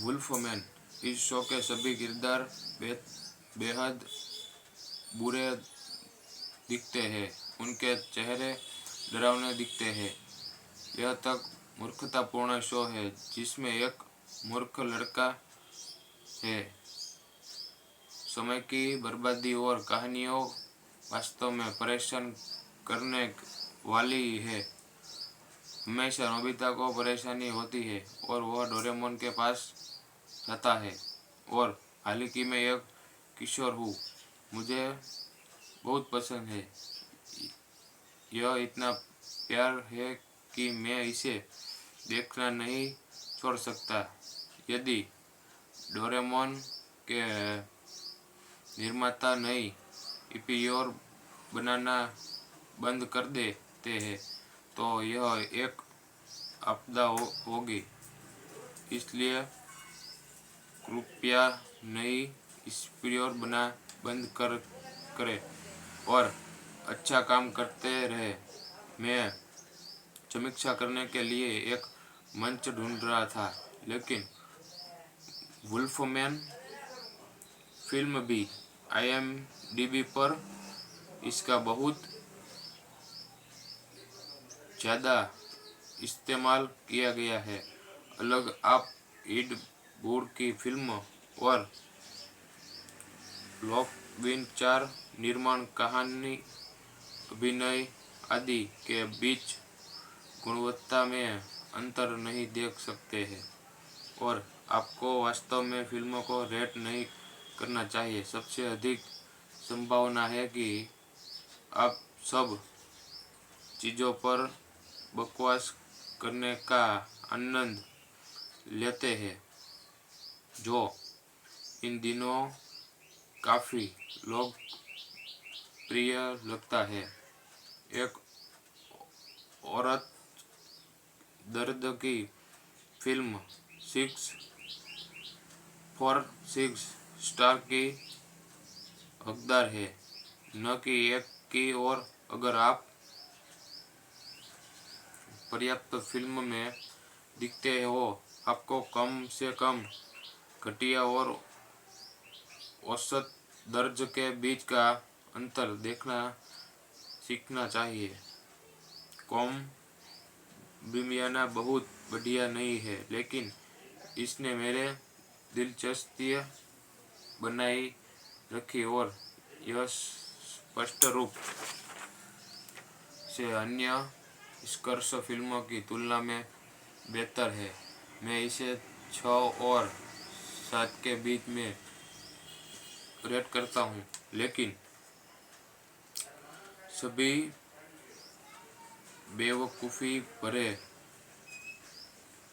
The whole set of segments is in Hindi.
वुल्फमैन। इस शो के सभी किरदार बेहद बुरे दिखते हैं, उनके चेहरे डरावने दिखते हैं। यह तक मूर्खतापूर्ण शो है जिसमें एक मूर्ख लड़का है। समय की बर्बादी और कहानियों वास्तव में परेशान करने वाली है। हमेशा नोबिता को परेशानी होती है और वह डोरेमोन के पास जाता है। और हालांकि मैं एक किशोर हूँ, मुझे बहुत पसंद है। यह इतना प्यार है कि मैं इसे देखना नहीं छोड़ सकता। यदि डोरेमोन के निर्माता नई एपिसोड बनाना बंद कर देते हैं तो यह एक आपदा होगी। इसलिए कृपया नई एपिसोड बना बंद करें और अच्छा काम करते रहे। मैं समीक्षा करने के लिए एक मंच ढूंढ रहा था, लेकिन वुल्फमैन फिल्म भी IMDb पर इसका बहुत ज़्यादा इस्तेमाल किया गया है। अलग आप एड वुड की फिल्म और लॉकविन 4 निर्माण, कहानी, अभिनय आदि के बीच गुणवत्ता में अंतर नहीं देख सकते हैं और आपको वास्तव में फिल्मों को रेट नहीं करना चाहिए। सबसे अधिक संभावना है कि आप सब चीज़ों पर बकवास करने का आनंद लेते हैं, जो इन दिनों काफ़ी लोकप्रिय लगता है। एक औरत दर्द की फिल्म 6 स्टार की हकदार है, न कि 1 की। और अगर आप पर्याप्त फिल्म में दिखते हो, आपको कम से कम घटिया और औसत दर्ज के बीच का अंतर देखना सीखना चाहिए। कॉम बिमियाना बहुत बढ़िया नहीं है, लेकिन इसने मेरे दिलचस्पी बनाई रखी और यह स्पष्ट रूप से अन्य निष्कर्ष फिल्मों की तुलना में बेहतर है। मैं इसे 6 और 7 के बीच में रेट करता हूँ, लेकिन सभी बेवकूफ़ी भरे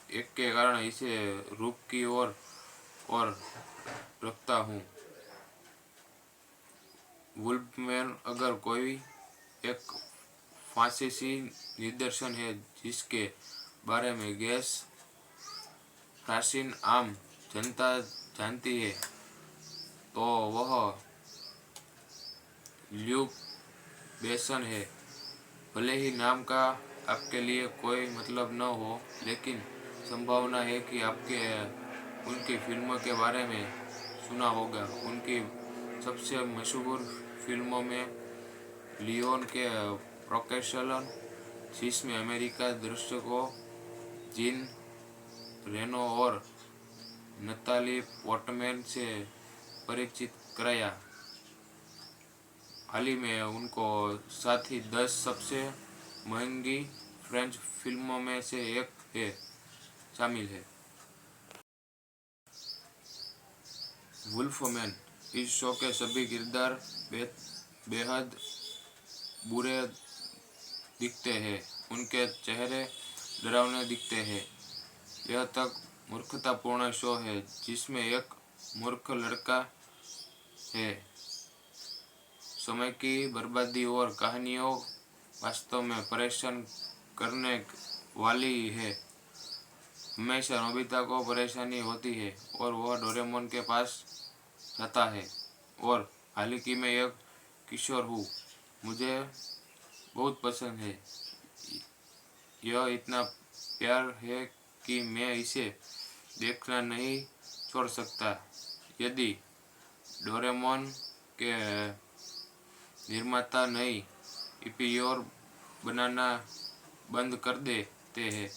एक के कारण इसे रूप की ओर और रखता हूँ। वुल्फमैन अगर कोई एक फ्रांसीसी निदर्शन है जिसके बारे में गैस प्राचीन आम जनता जानती है, तो वह ल्यूक बेसन है। भले ही नाम का आपके लिए कोई मतलब न हो, लेकिन संभावना है कि आपके उनकी फिल्मों के बारे में सुना होगा। उनकी सबसे मशहूर फिल्मों में लियोन के प्रोकेशलन, जिसमें अमेरिका दर्शकों जीन रेनो और नताली पोर्टमैन से परिचित कराया। हाल ही में उनको साथ ही 10 सबसे महंगी फ्रेंच फिल्मों में से एक है शामिल है। वुल्फमैन। इस शो के सभी किरदार बेहद बुरे दिखते हैं, उनके चेहरे डरावने दिखते हैं। यह तक मूर्खतापूर्ण शो है जिसमें एक मूर्ख लड़का है। समय की बर्बादी और कहानियों वास्तव में परेशान करने वाली है। हमेशा नोबिता को परेशानी होती है और वह डोरेमोन के पास जाता है। और हालांकि मैं एक किशोर हूँ, मुझे बहुत पसंद है। यह इतना प्यार है कि मैं इसे देखना नहीं छोड़ सकता यदि डोरेमोन के निर्माता नई ईपीओर बनाना बंद कर देते हैं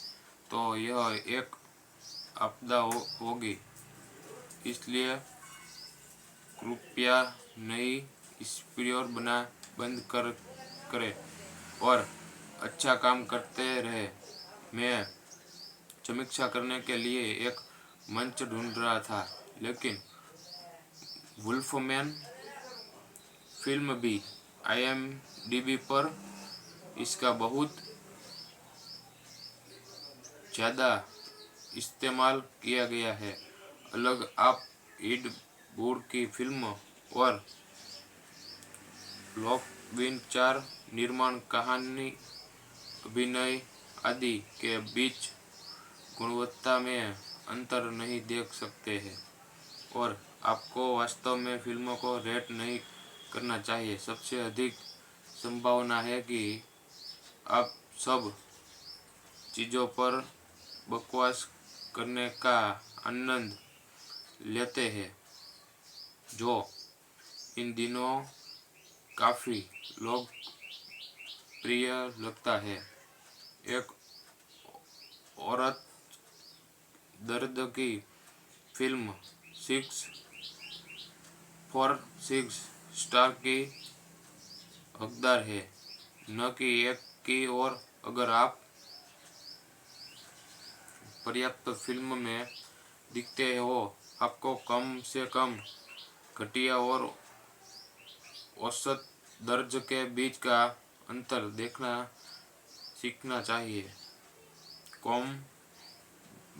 तो यह एक आपदा होगी। इसलिए कृपया नई ईपीओर बना बंद करें और अच्छा काम करते रहे। मैं समीक्षा करने के लिए एक मंच ढूंढ रहा था, लेकिन वुल्फमैन फिल्म भी IMDb पर इसका बहुत ज़्यादा इस्तेमाल किया गया है। अलग आप एड वुड की फिल्म और लॉकविन 4 निर्माण, कहानी, अभिनय आदि के बीच गुणवत्ता में अंतर नहीं देख सकते हैं और आपको वास्तव में फिल्मों को रेट नहीं करना चाहिए। सबसे अधिक संभावना है कि आप सब चीज़ों पर बकवास करने का आनंद लेते हैं, जो इन दिनों काफ़ी लोकप्रिय लगता है। एक औरत दर्द की फिल्म 6 for 6 स्टार की हकदार है, न कि 1 की। और अगर आप पर्याप्त फिल्म में दिखते हो, आपको कम से कम घटिया और औसत दर्ज के बीच का अंतर देखना सीखना चाहिए। कॉम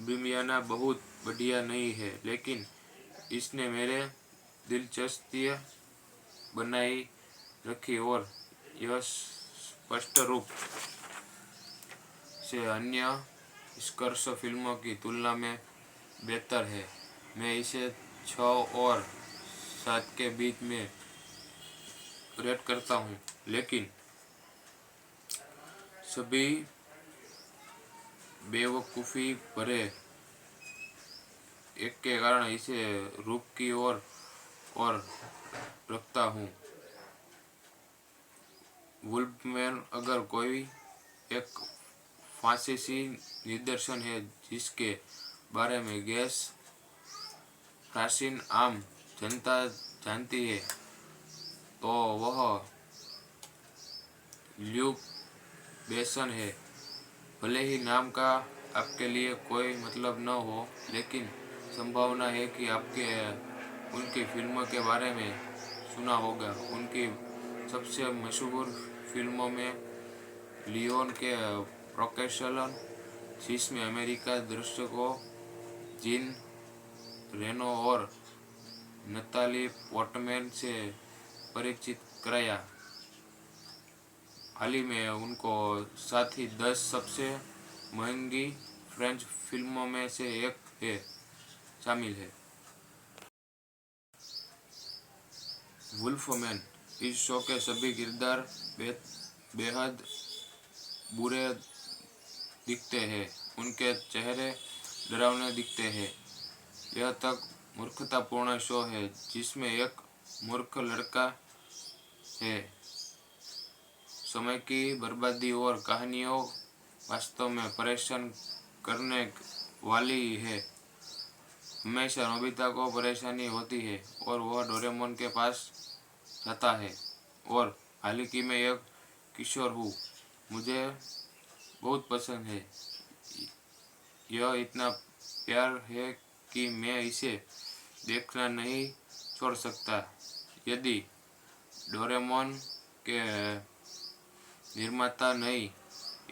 बिमियाना बहुत बढ़िया नहीं है, लेकिन इसने मेरे दिलचस्पी बनाई रखी और यह स्पष्ट रूप से अन्य स्कर्स फिल्मों की तुलना में बेहतर है। मैं इसे 6 और 7 के बीच में रेट करता हूँ, लेकिन सभी बेवकूफ़ी भरे एक के कारण इसे रूप की ओर और रखता हूँ। वुल्फमैन अगर कोई एक फ्रांसीसी निर्देशन है जिसके बारे में गैस प्राचीन आम जनता जानती है, तो वह ल्यूक बेसन है। भले ही नाम का आपके लिए कोई मतलब न हो, लेकिन संभावना है कि आपके उनकी फिल्मों के बारे में सुना होगा। उनकी सबसे मशहूर फिल्मों में लियोन के प्रोकेशन, जिसमें अमेरिका दर्शकों जीन रेनो और नताली पोर्टमैन से परिचित कराया। हाल ही में उनको साथ ही 10 सबसे महंगी फ्रेंच फिल्मों में से एक है शामिल है। वुल्फमैन इस शो के सभी किरदार बेहद बुरे दिखते हैं। उनके चेहरे डरावने दिखते हैं। यह तक मूर्खतापूर्ण शो है जिसमें एक मूर्ख लड़का है। समय की बर्बादी और कहानियों वास्तव में परेशान करने वाली है। हमेशा नोबिता को परेशानी होती है और वह डोरेमोन के पास जाता है और हाल ही में एक किशोर हूँ, मुझे बहुत पसंद है। यह इतना प्यार है कि मैं इसे देखना नहीं छोड़ सकता। यदि डोरेमोन के निर्माता नई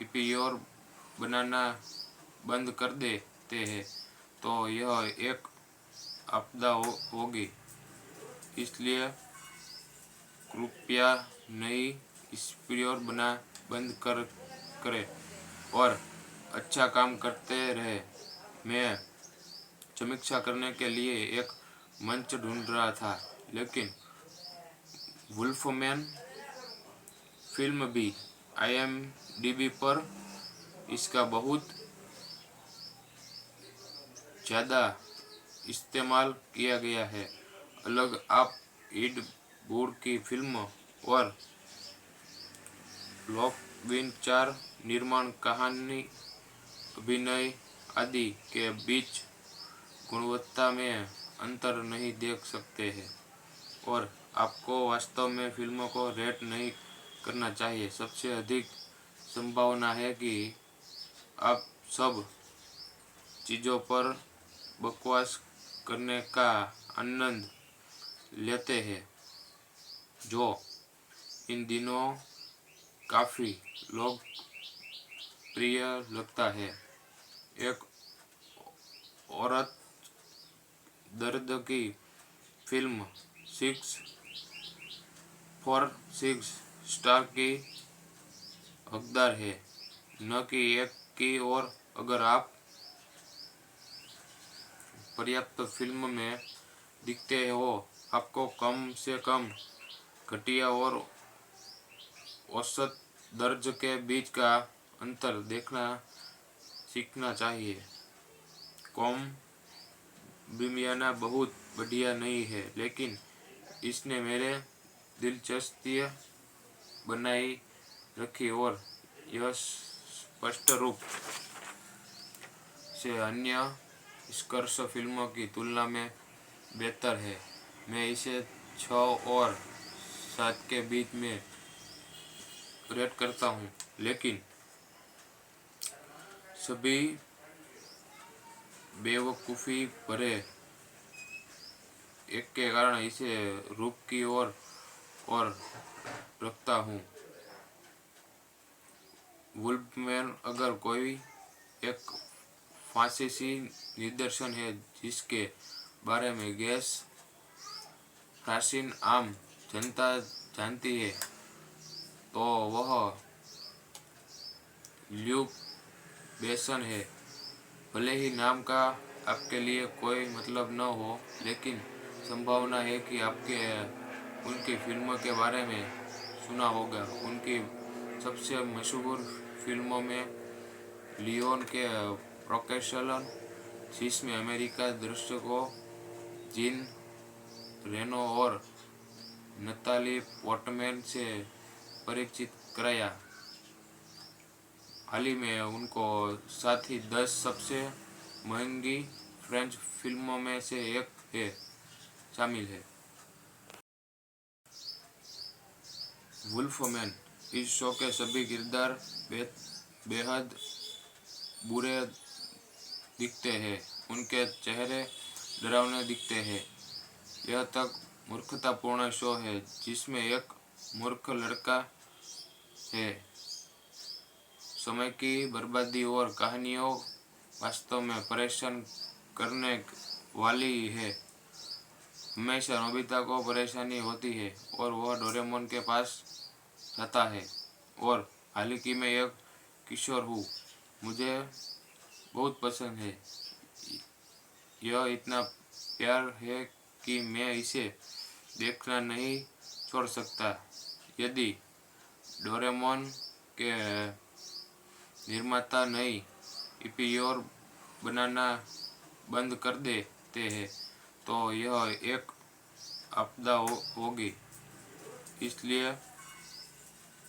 ईपीओर बनाना बंद कर देते हैं तो यह एक आपदा होगी। इसलिए कृपया नई ईपीओर बना बंद करें और अच्छा काम करते रहे। मैं समीक्षा करने के लिए एक मंच ढूंढ रहा था, लेकिन वुल्फमैन फिल्म भी IMDb पर इसका बहुत ज़्यादा इस्तेमाल किया गया है। अलग आप एड वुड की फिल्म और लोकविचार निर्माण, कहानी, अभिनय आदि के बीच गुणवत्ता में अंतर नहीं देख सकते हैं और आपको वास्तव में फिल्मों को रेट नहीं करना चाहिए। सबसे अधिक संभावना है कि आप सब चीज़ों पर बकवास करने का आनंद लेते हैं, जो इन दिनों काफ़ी लोकप्रिय लगता है। एक औरत दर्द की फिल्म 646 स्टार की हकदार है, न कि एक की। और अगर आप पर्याप्त फिल्म में दिखते हो, आपको कम से कम घटिया और औसत दर्ज के बीच का अंतर देखना सीखना चाहिए। कॉम बिमियाना बहुत बढ़िया नहीं है, लेकिन इसने मेरे दिलचस्पी बनाई रखी और यह स्पष्ट रूप से अन्य स्कर्स फिल्मों की तुलना में बेहतर है। मैं इसे 6 और 7 के बीच में रेट करता हूँ, लेकिन सभी बेवकूफ़ी भरे एक के कारण इसे रूप की ओर और रखता हूँ। वुल्फमैन अगर कोई एक फ्रांसीसी निदर्शन है जिसके बारे में गैस प्राचीन आम जनता जानती है, तो वह ल्यूक बेसन है। भले ही नाम का आपके लिए कोई मतलब न हो, लेकिन संभावना है कि आपके उनकी फिल्मों के बारे में सुना होगा। उनकी सबसे मशहूर फिल्मों में लियोन के प्रोकेशन, जिसमें अमेरिका दर्शकों जीन रेनो और नताली पोर्टमैन से परिचित कराया, हाल ही में उनको साथ ही 10 सबसे महंगी फ्रेंच फिल्मों में से एक है शामिल है। वुल्फमैन, इस शो के सभी किरदार बेहद बुरे दिखते हैं। उनके चेहरे डरावने दिखते हैं। यह तक मूर्खतापूर्ण शो है जिसमें एक मूर्ख लड़का है। समय की बर्बादी और कहानियों वास्तव में परेशान करने वाली है। हमेशा नोबिता को परेशानी होती है और वह डोरेमोन के पास जाता है और हाल ही में एक किशोर हूँ। मुझे बहुत पसंद है। यह इतना प्यार है कि मैं इसे देखना नहीं छोड़ सकता। यदि डोरेमोन के निर्माता नई एपिसोड बनाना बंद कर देते हैं, तो यह एक आपदा होगी। इसलिए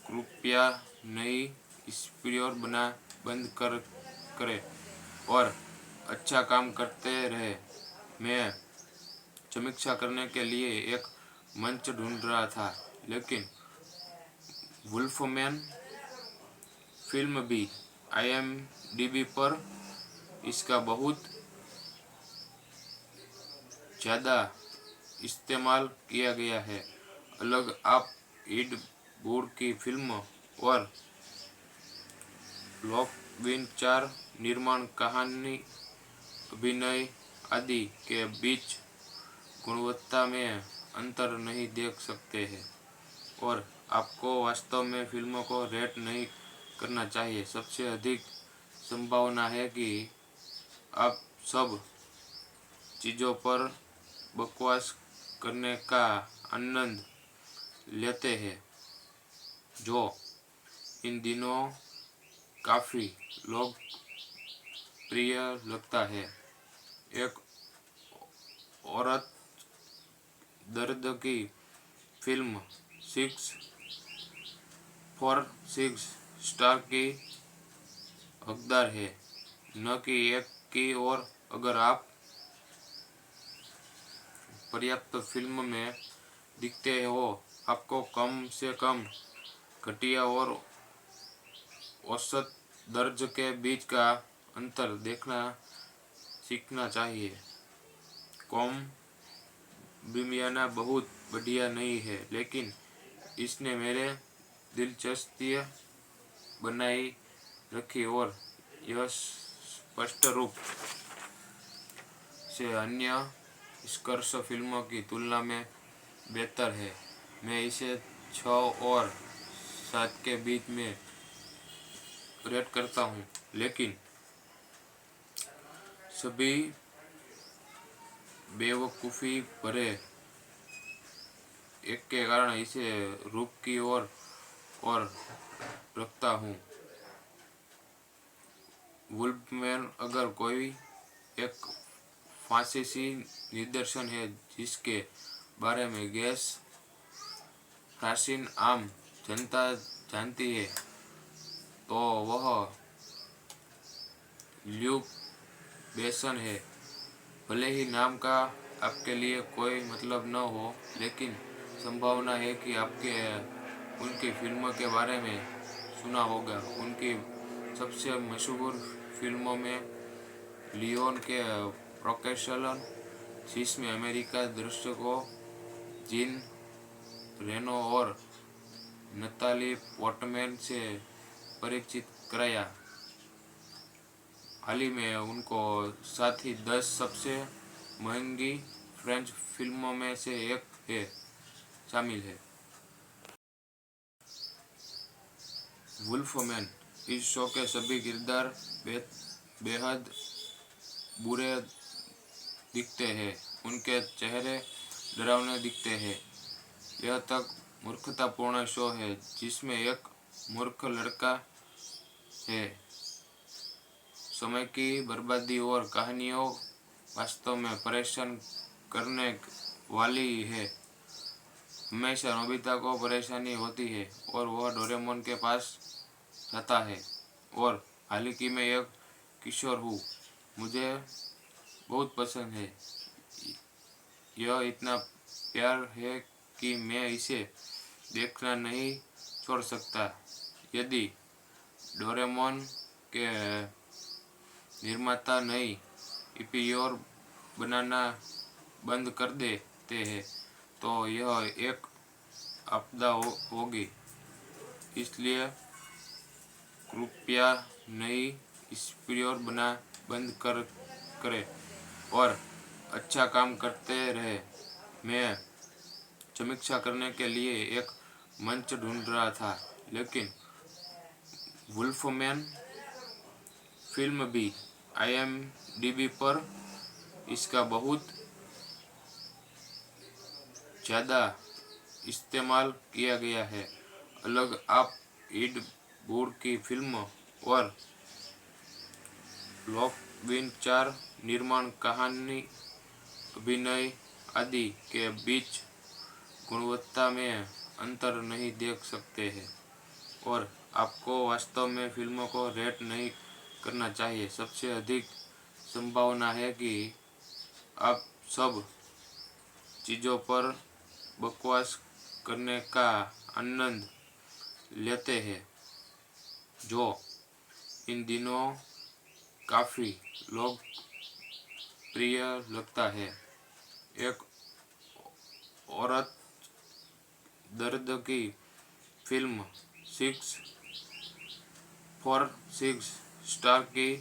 कृपया नई एपिसोड बना बंद करें और अच्छा काम करते रहे। मैं समीक्षा करने के लिए एक मंच ढूंढ रहा था, लेकिन वुल्फमैन फिल्म भी IMDb पर इसका बहुत ज़्यादा इस्तेमाल किया गया है। अलग आप एड वुड की फिल्म और लोकविचार निर्माण, कहानी, अभिनय आदि के बीच गुणवत्ता में अंतर नहीं देख सकते हैं और आपको वास्तव में फिल्मों को रेट नहीं करना चाहिए। सबसे अधिक संभावना है कि आप सब चीज़ों पर बकवास करने का आनंद लेते हैं, जो इन दिनों काफ़ी लोकप्रिय लगता है। एक औरत दर्द की फिल्म 646 स्टार की हकदार है, न कि एक की। और अगर आप पर्याप्त फिल्म में दिखते हो, आपको कम से कम घटिया और औसत दर्ज के बीच का अंतर देखना सीखना चाहिए। कॉम बिमियाना बहुत बढ़िया नहीं है, लेकिन इसने मेरे दिलचस्पी बनाई रखी और यह स्पष्ट रूप से अन्य निष्कर्ष फिल्मों की तुलना में बेहतर है। मैं इसे 6 और 7 के बीच में रेट करता हूँ, लेकिन सभी बेवकूफ़ी भरे एक के कारण इसे रूप की ओर और रखता हूँ। वुल्फमैन अगर कोई एक फ्रांसीसी निदर्शन है जिसके बारे में गैस प्राचीन आम जनता जानती है, तो वह ल्यूक बेसन है। भले ही नाम का आपके लिए कोई मतलब न हो, लेकिन संभावना है कि आपके उनकी फिल्मों के बारे में सुना होगा। उनकी सबसे मशहूर फिल्मों में लियोन के प्रोकेशलन, जिसमें अमेरिका दर्शकों जीन रेनो और नताली पोर्टमैन से परिचित कराया। हाल ही में उनको साथ ही 10 सबसे महंगी फ्रेंच फिल्मों में से एक है शामिल है। वुल्फमैन इस शो के सभी किरदार बेहद बुरे दिखते हैं। उनके चेहरे डरावने दिखते हैं। यह तक मूर्खतापूर्ण शो है जिसमें एक मूर्ख लड़का है। समय की बर्बादी और कहानियों वास्तव में परेशान करने वाली है। हमेशा नोबिता को परेशानी होती है और वह डोरेमोन के पास जाता है। और हालांकि मैं एक किशोर हूँ, मुझे बहुत पसंद है। यह इतना प्यार है कि मैं इसे देखना नहीं छोड़ सकता। यदि डोरेमोन के निर्माता नई एपिसोड बनाना बंद कर देते हैं, तो यह एक आपदा होगी। इसलिए कृपया नई एपिसोड बना बंद करें और अच्छा काम करते रहे। मैं समीक्षा करने के लिए एक मंच ढूंढ रहा था, लेकिन वुल्फमैन फिल्म भी IMDb पर इसका बहुत ज़्यादा इस्तेमाल किया गया है। अलग आप एड वुड की फिल्म और लॉकविन 4 निर्माण, कहानी, अभिनय आदि के बीच गुणवत्ता में अंतर नहीं देख सकते हैं, और आपको वास्तव में फिल्मों को रेट नहीं करना चाहिए। सबसे अधिक संभावना है कि आप सब चीज़ों पर बकवास करने का आनंद लेते हैं, जो इन दिनों काफ़ी लोकप्रिय लगता है। एक औरत दर्द की फिल्म 646 स्टार की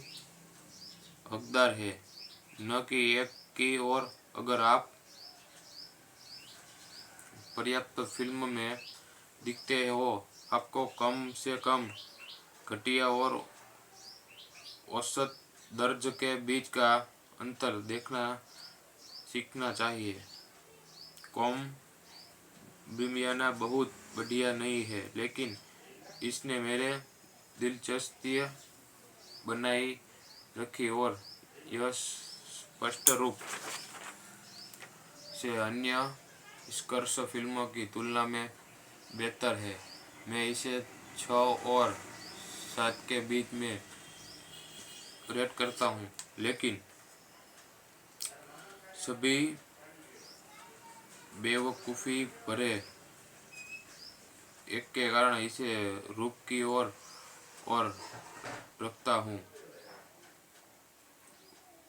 हकदार है, न कि एक की। और अगर आप पर्याप्त फिल्म में दिखते हो, आपको कम से कम घटिया और औसत दर्ज के बीच का अंतर देखना सीखना चाहिए। कॉम बिमियाना बहुत बढ़िया नहीं है, लेकिन इसने मेरे दिलचस्पी बनाई रखी और यह स्पष्ट रूप से अन्य निष्कर्ष फिल्मों की तुलना में बेहतर है। मैं इसे 6 और 7 के बीच में रेट करता हूँ, लेकिन सभी बेवकूफ़ी भरे एक के कारण इसे रूप की और रखता हूँ।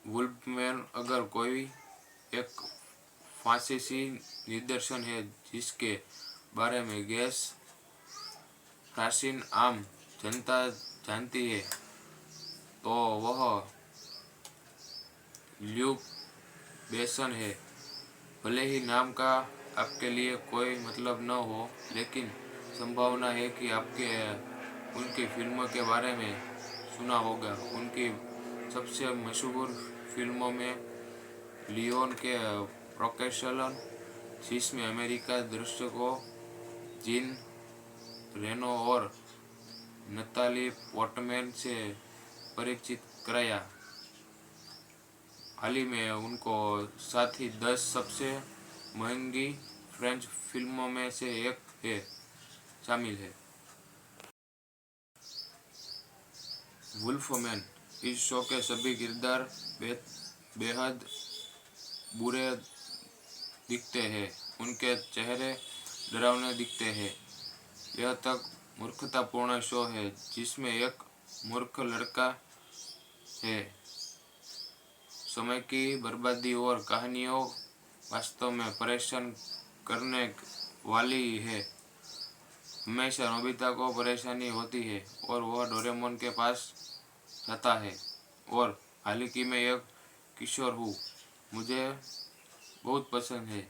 वुल्फमैन अगर कोई एक फांसीसी निदर्शन है जिसके बारे में गैस प्राचीन आम जनता जानती है, तो वह ल्यूक बेसन है। भले ही नाम का आपके लिए कोई मतलब न हो, लेकिन संभावना है कि आपके उनकी फिल्मों के बारे में सुना होगा। उनकी सबसे मशहूर फिल्मों में लियोन के प्रोकेशलन, जिसमें अमेरिका दर्शकों जीन रेनो और नताली पोर्टमैन से परिचित कराया। हाल ही में उनको साथ ही 10 सबसे महंगी फ्रेंच फिल्मों में से एक है शामिल है। वुल्फमैन। इस शो के सभी किरदार बेहद बुरे दिखते हैं। उनके चेहरे डरावने दिखते हैं। यह तक मूर्खतापूर्ण शो है जिसमें एक मूर्ख लड़का है। समय की बर्बादी और कहानियों वास्तव में परेशान करने वाली है। हमेशा नोबिता को परेशानी होती है और वह डोरेमोन के पास जाता है और हालांकि मैं एक किशोर हूँ, मुझे बहुत पसंद है।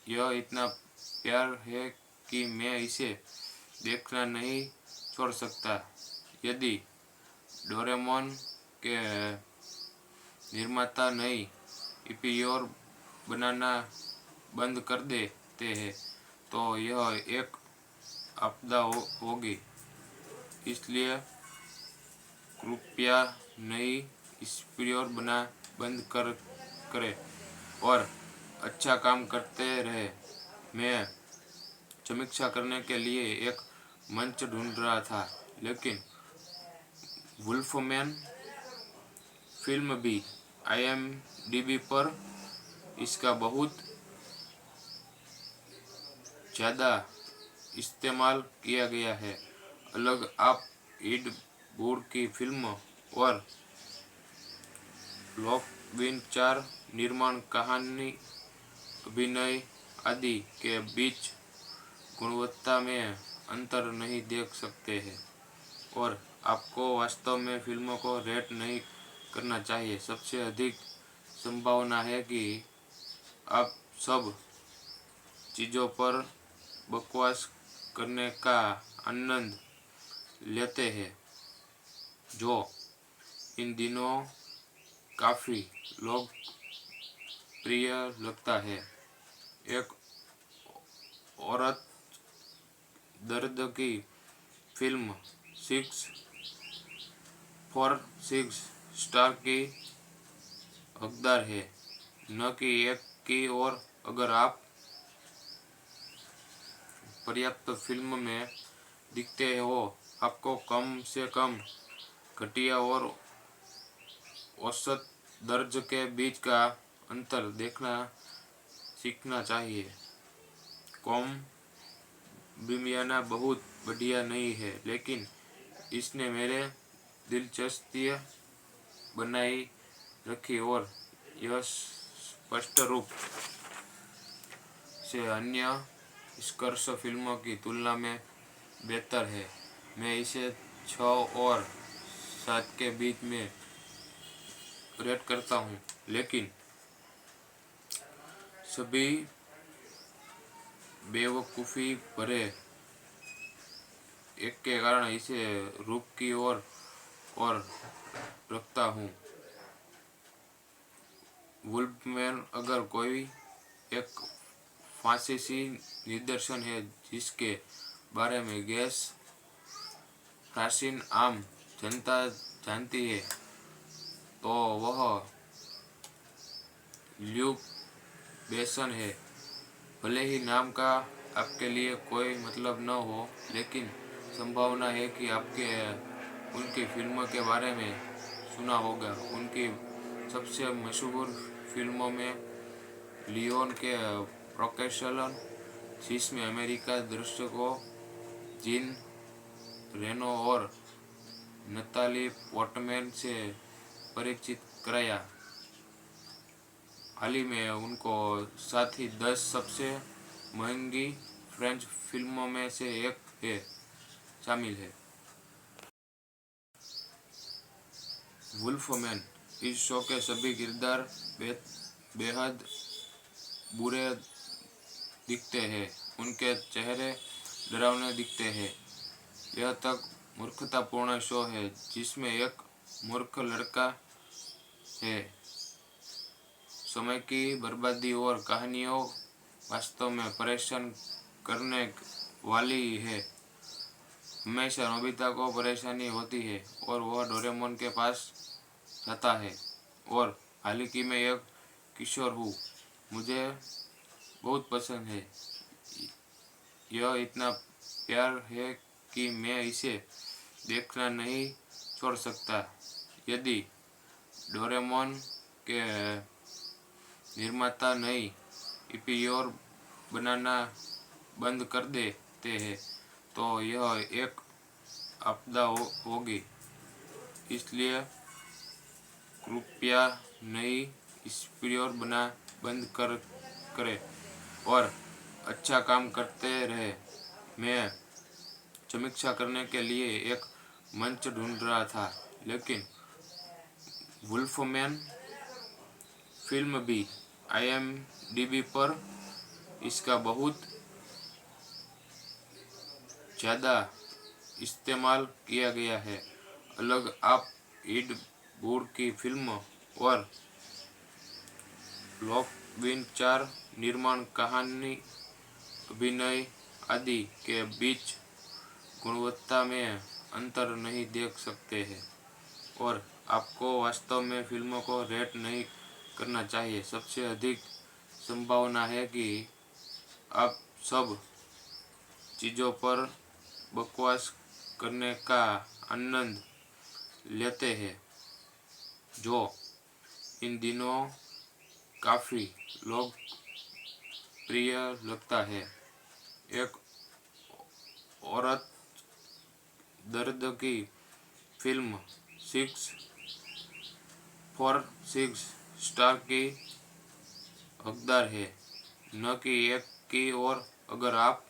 यह इतना प्यार है कि मैं इसे देखना नहीं छोड़ सकता। यदि डोरेमोन के निर्माता नई एपिसोड बनाना बंद कर देते हैं तो यह एक आपदा होगी। इसलिए कृपया नई एपिसोड बना बंद करें और अच्छा काम करते रहे। मैं समीक्षा करने के लिए एक मंच ढूंढ रहा था, लेकिन वुल्फमैन फिल्म भी IMDb पर इसका बहुत ज़्यादा इस्तेमाल किया गया है। अलग आप एड वुड की फिल्म और लॉकविन 4 निर्माण, कहानी, अभिनय आदि के बीच गुणवत्ता में अंतर नहीं देख सकते हैं और आपको वास्तव में फिल्मों को रेट नहीं करना चाहिए। सबसे अधिक संभावना है कि आप सब चीज़ों पर बकवास करने का आनंद लेते हैं, जो इन दिनों काफ़ी लोकप्रिय लगता है। एक औरत दर्द की फिल्म 6 स्टार की हकदार है, न कि 1 की। और अगर आप पर्याप्त फिल्म में दिखते हो, आपको कम से कम घटिया और औसत दर्ज के बीच का अंतर देखना सीखना चाहिए। कॉम बिमियाना बहुत बढ़िया नहीं है, लेकिन इसने मेरे दिलचस्पी बनाई रखी और यह स्पष्ट रूप से अन्य निष्कर्ष फिल्मों की तुलना में बेहतर है। मैं इसे 6 और 7 के बीच में रेट करता हूँ, लेकिन सभी बेवकूफ़ी भरे एक के कारण इसे रूप की और रखता हूँ। वुल्फमैन अगर कोई एक फांसीसी निदर्शन है जिसके बारे में गैस प्राचीन आम जनता जानती है, तो वह ल्यूक बेसन है। भले ही नाम का आपके लिए कोई मतलब न हो, लेकिन संभावना है कि आपके उनकी फिल्मों के बारे में सुना होगा। उनकी सबसे मशहूर फिल्मों में लियोन के प्रोकेशलन, जिसमें अमेरिका दर्शकों जीन रेनो और नताली पोर्टमैन से परिचित कराया। हाल ही में उनको साथ ही 10 सबसे महंगी फ्रेंच फिल्मों में से एक है शामिल है। वुल्फमैन। इस शो के सभी किरदार बेहद बुरे दिखते हैं। उनके चेहरे डरावने दिखते हैं। यह तक मूर्खतापूर्ण शो है जिसमें एक मूर्ख लड़का है। समय की बर्बादी और कहानियों वास्तव में परेशान करने वाली है। हमेशा नोबिता को परेशानी होती है और वह डोरेमोन के पास जाता है और हाल ही में एक किशोर हूँ, मुझे बहुत पसंद है। यह इतना प्यार है कि मैं इसे देखना नहीं छोड़ सकता। यदि डोरेमोन के निर्माता नई एपिसोड बनाना बंद कर देते हैं तो यह एक आपदा होगी। इसलिए कृपया नई एपिसोड बना बंद करें और अच्छा काम करते रहे। मैं समीक्षा करने के लिए एक मंच ढूंढ रहा था, लेकिन वुल्फमैन फिल्म भी IMDb पर इसका बहुत ज़्यादा इस्तेमाल किया गया है। अलग आप एड वुड की फिल्म और लॉकविन 4 निर्माण, कहानी, अभिनय आदि के बीच गुणवत्ता में अंतर नहीं देख सकते हैं और आपको वास्तव में फिल्मों को रेट नहीं करना चाहिए। सबसे अधिक संभावना है कि आप सब चीज़ों पर बकवास करने का आनंद लेते हैं, जो इन दिनों काफ़ी लोकप्रिय लगता है। एक औरत दर्द की फिल्म 6 for 6 स्टार की हकदार है, न कि 1 की। और अगर आप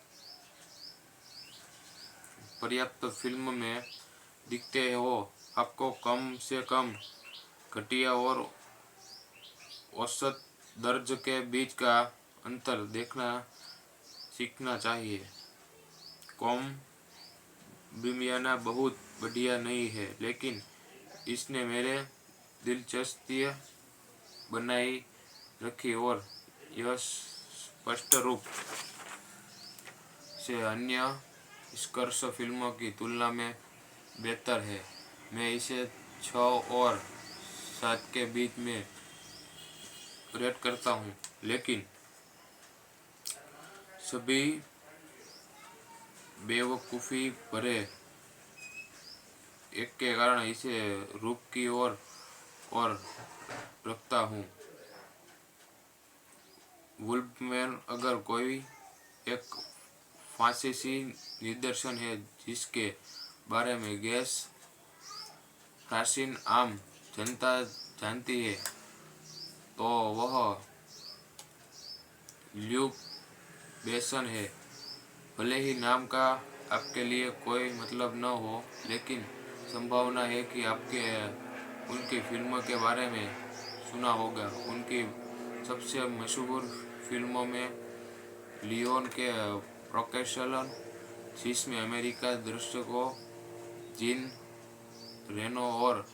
पर्याप्त फिल्म में दिखते हो, आपको कम से कम घटिया और औसत दर्ज के बीच का अंतर देखना सीखना चाहिए। कॉम बिमियाना बहुत बढ़िया नहीं है, लेकिन इसने मेरे दिलचस्पी बनाई रखी और यह स्पष्ट रूप से अन्य स्कर्स फिल्मों की तुलना में बेहतर है। मैं इसे 6 और 7 के बीच में रेट करता हूँ, लेकिन सभी बेवकूफ़ी भरे एक के कारण इसे रूप की ओर और रखता हूँ। वुल्फमैन अगर कोई एक फ्रांसीसी निर्देशन है जिसके बारे में गैस प्राचीन आम जनता जानती है, तो वह ल्यूक बेसन है। भले ही नाम का आपके लिए कोई मतलब न हो, लेकिन संभावना है कि आपके उनकी फिल्मों के बारे में सुना होगा। उनकी सबसे मशहूर फिल्मों में लियोन के प्रोकेशलन, जिसमें अमेरिका दर्शकों जीन रेनो और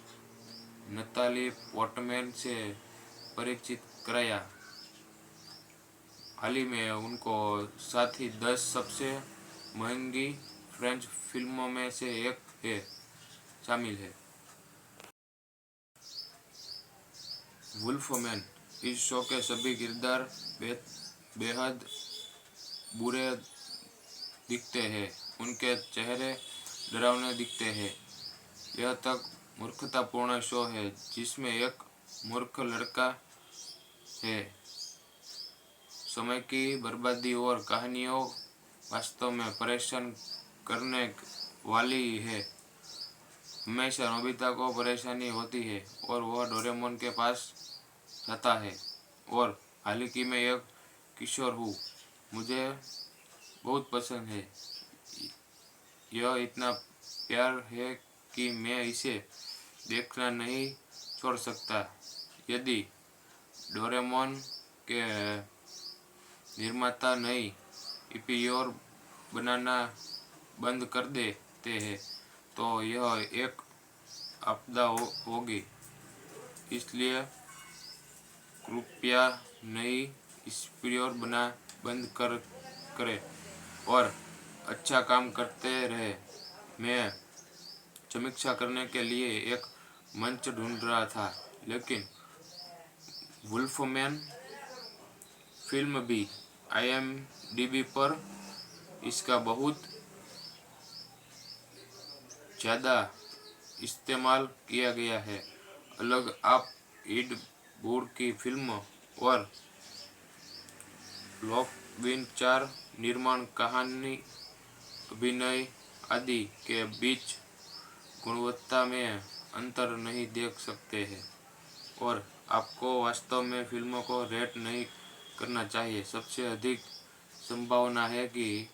नताली पोर्टमैन से परिचित कराया। हाल ही में उनको साथ ही 10 सबसे महंगी फ्रेंच फिल्मों में से एक है शामिल है। वुल्फमैन। इस शो के सभी किरदार बेहद बुरे दिखते हैं। उनके चेहरे डरावने दिखते हैं। यह तक मूर्खतापूर्ण शो है जिसमें एक मूर्ख लड़का है। समय की बर्बादी और कहानियों वास्तव में परेशान करने वाली है। हमेशा नोबिता को परेशानी होती है और वह डोरेमोन के पास जाता है। और हालांकि मैं एक किशोर हूँ, मुझे बहुत पसंद है। यह इतना प्यार है कि मैं इसे देखना नहीं छोड़ सकता। यदि डोरेमोन के निर्माता नई एपिसोड बनाना बंद कर देते हैं तो यह एक आपदा होगी। इसलिए कृपया नई एपिसोड बना बंद करें और अच्छा काम करते रहे। मैं समीक्षा करने के लिए एक मंच ढूंढ रहा था, लेकिन वुल्फमैन फिल्म भी IMDb पर इसका बहुत ज़्यादा इस्तेमाल किया गया है। अलग आप एड वुड की फिल्म और लॉकविन 4 निर्माण, कहानी, अभिनय आदि के बीच गुणवत्ता में अंतर नहीं देख सकते हैं और आपको वास्तव में फिल्मों को रेट नहीं करना चाहिए। सबसे अधिक संभावना है कि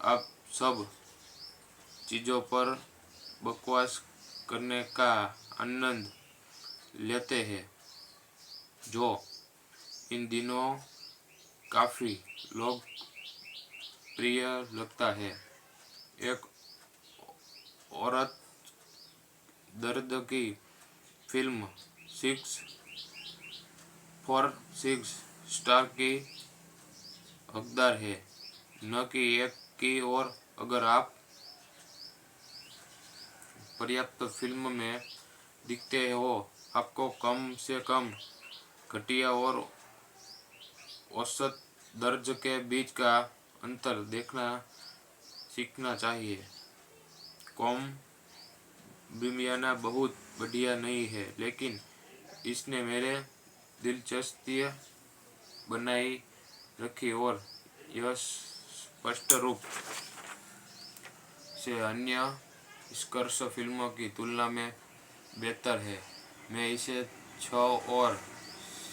आप सब चीज़ों पर बकवास करने का आनंद लेते हैं, जो इन दिनों काफ़ी लोकप्रिय लगता है। एक औरत दर्द की फिल्म 6 स्टार की हकदार है, न कि 1 की। और अगर आप पर्याप्त फिल्म में दिखते हो, आपको कम से कम घटिया और औसत दर्ज के बीच का अंतर देखना सीखना चाहिए। कॉम बिमियाना बहुत बढ़िया नहीं है, लेकिन इसने मेरे दिलचस्पी बनाई रखी और यह स्पष्ट रूप से अन्य स्कर्स फिल्मों की तुलना में बेहतर है। मैं इसे 6 और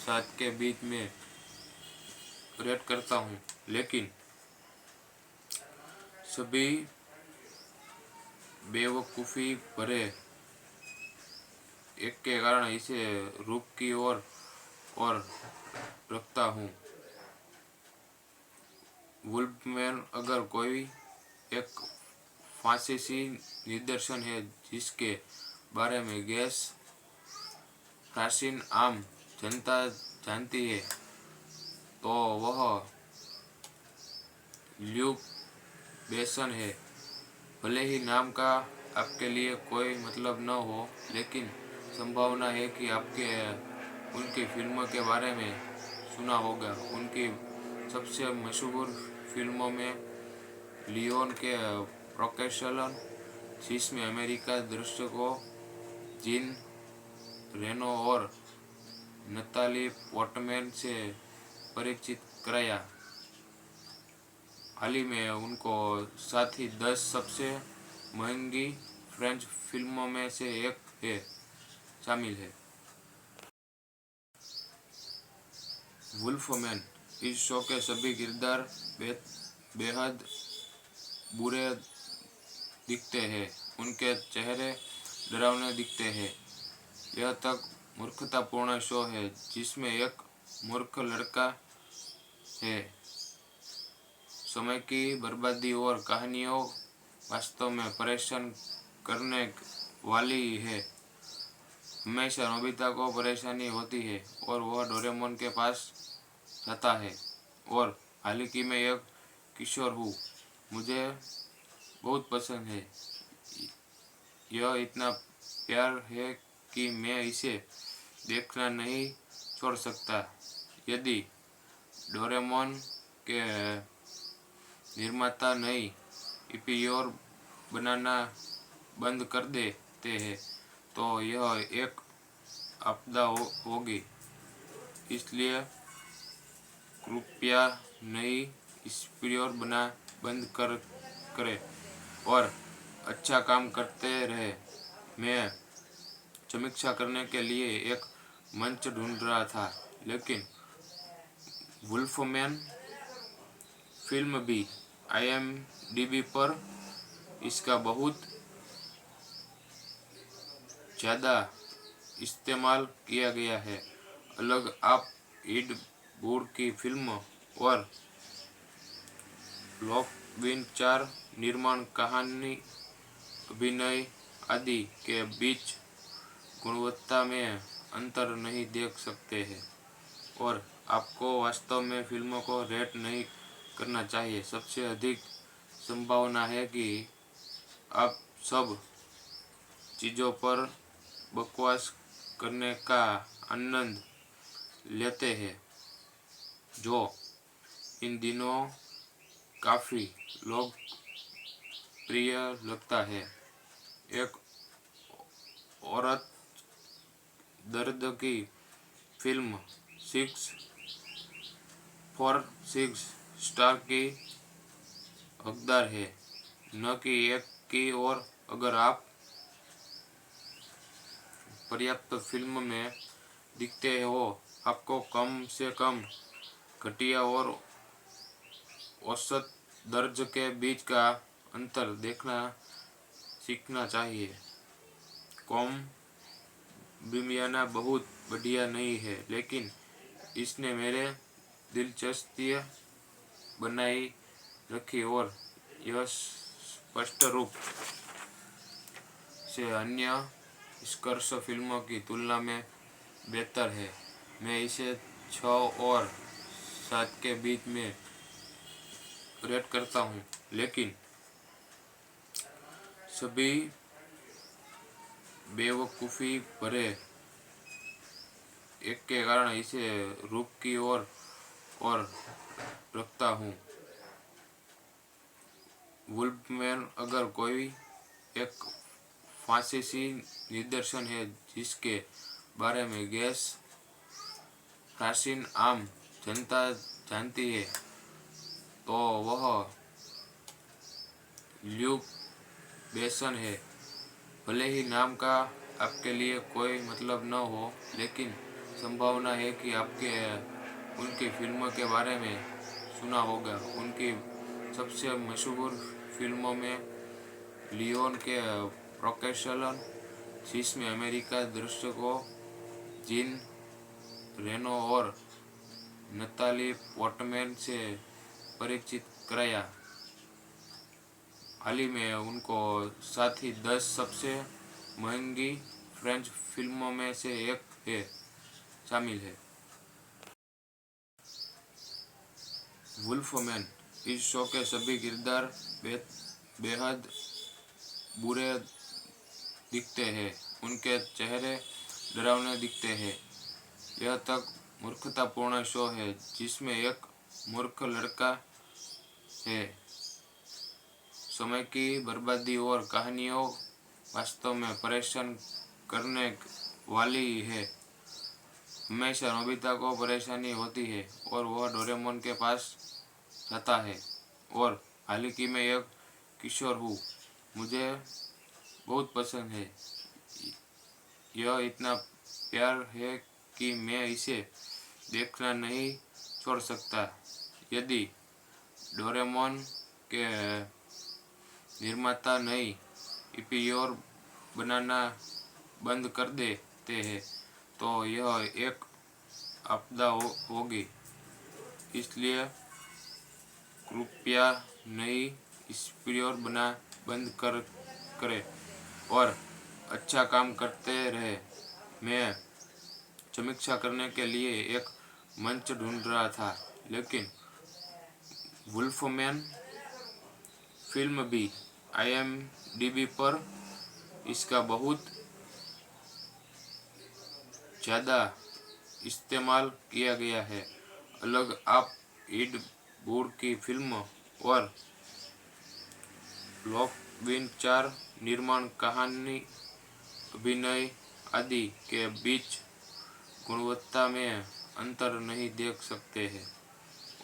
7 के बीच में रेट करता हूँ, लेकिन सभी बेवकूफ़ी भरे एक के कारण इसे रूप की ओर और रखता हूँ। वुल्फमैन अगर कोई एक फ्रांसीसी निदर्शन है जिसके बारे में गैस प्राचीन आम जनता जानती है, तो वह ल्यूक बेसन है। भले ही नाम का आपके लिए कोई मतलब न हो, लेकिन संभावना है कि आपके उनकी फिल्मों के बारे में सुना होगा। उनकी सबसे मशहूर फिल्मों में लियोन के प्रोकेशन, जिसमें अमेरिका दर्शकों जीन रेनो और नताली पोर्टमैन से परिचित कराया। हाल ही में उनको साथ ही 10 सबसे महंगी फ्रेंच फिल्मों में से एक है शामिल है। वुल्फमैन इस शो के सभी किरदार बेहद बुरे दिखते हैं। उनके चेहरे डरावने दिखते हैं। यह तक मूर्खतापूर्ण शो है जिसमें एक मूर्ख लड़का है। समय की बर्बादी और कहानियों वास्तव में परेशान करने वाली है। हमेशा नोबिता को परेशानी होती है और वह डोरेमोन के पास जाता है। और हालांकि मैं एक किशोर हूँ, मुझे बहुत पसंद है। यह इतना प्यार है कि मैं इसे देखना नहीं छोड़ सकता यदि डोरेमोन के निर्माता नई ईपीओर बनाना बंद कर देते हैं तो यह एक आपदा होगी। इसलिए कृपया नई ईपीओर बना बंद करें और अच्छा काम करते रहे। मैं समीक्षा करने के लिए एक मंच ढूंढ रहा था, लेकिन वुल्फमैन फिल्म भी IMDb पर इसका बहुत ज़्यादा इस्तेमाल किया गया है। अलग आप एड वुड की फिल्म और लॉकविन 4 निर्माण, कहानी, अभिनय आदि के बीच गुणवत्ता में अंतर नहीं देख सकते हैं और आपको वास्तव में फिल्मों को रेट नहीं करना चाहिए। सबसे अधिक संभावना है कि आप सब चीज़ों पर बकवास करने का आनंद लेते हैं, जो इन दिनों काफ़ी लोकप्रिय लगता है। एक औरत दर्द की फिल्म 6 स्टार की हकदार है, न कि 1 की। और अगर आप पर्याप्त फिल्म में दिखते हो, आपको कम से कम घटिया और औसत दर्ज के बीच का अंतर देखना सीखना चाहिए। कॉम बिमियाना बहुत बढ़िया नहीं है, लेकिन इसने मेरे दिलचस्पी बनाई रखी और यह स्पष्ट रूप से अन्य निष्कर्ष फिल्मों की तुलना में बेहतर है। मैं इसे 6 और 7 के बीच में रेट करता हूँ, लेकिन सभी बेवकूफ़ी भरे एक के कारण इसे रूप की ओर और रखता हूँ। वुल्फमैन अगर कोई एक फ्रांसीसी निर्देशन है जिसके बारे में गैस प्राचीन आम जनता जानती है, तो वह ल्यूक बेसन है। भले ही नाम का आपके लिए कोई मतलब न हो, लेकिन संभावना है कि आपके उनकी फिल्मों के बारे में सुना होगा। उनकी सबसे मशहूर फिल्मों में लियोन के प्रोकेशलन, जिसमें अमेरिका दर्शकों जीन रेनो और नताली पोर्टमैन से परिचित कराया, हाल ही में उनको साथ ही 10 सबसे महंगी फ्रेंच फिल्मों में से एक है शामिल है। वुल्फमैन इस शो के सभी किरदार बेहद बुरे दिखते हैं। उनके चेहरे डरावने दिखते हैं। यह तक मूर्खतापूर्ण शो है जिसमें एक मूर्ख लड़का है। समय की बर्बादी और कहानियों वास्तव में परेशान करने वाली है। हमेशा नोबिता को परेशानी होती है और वह डोरेमोन के पास जाता है और हालांकि मैं एक किशोर हूँ, मुझे बहुत पसंद है। यह इतना प्यार है कि मैं इसे देखना नहीं छोड़ सकता। यदि डोरेमोन के निर्माता नई ईपीओर बनाना बंद कर देते हैं तो यह एक आपदा होगी। इसलिए कृपया नई ईपीओर बना बंद करें और अच्छा काम करते रहे। मैं समीक्षा करने के लिए एक मंच ढूंढ रहा था, लेकिन वुल्फमैन फिल्म भी IMDb पर इसका बहुत ज़्यादा इस्तेमाल किया गया है। अलग आप ईड वुड की फिल्म और लोकविचार निर्माण, कहानी, अभिनय आदि के बीच गुणवत्ता में अंतर नहीं देख सकते हैं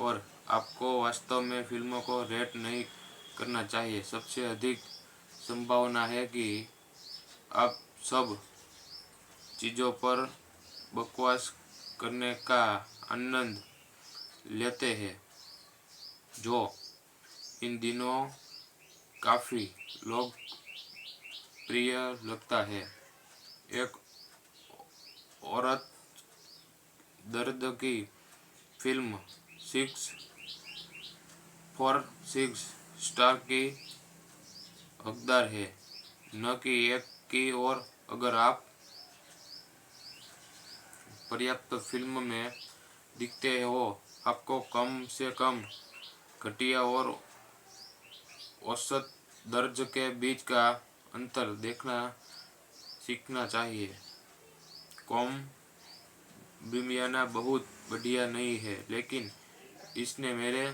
और आपको वास्तव में फिल्मों को रेट नहीं करना चाहिए। सबसे अधिक संभावना है कि आप सब चीज़ों पर बकवास करने का आनंद लेते हैं, जो इन दिनों काफ़ी लोकप्रिय लगता है। एक औरत दर्द की फिल्म 6 स्टार की हकदार है, न कि एक की। और अगर आप पर्याप्त फिल्म में दिखते हो, आपको कम से कम घटिया और औसत दर्ज के बीच का अंतर देखना सीखना चाहिए। कॉम बिमियाना बहुत बढ़िया नहीं है, लेकिन इसने मेरे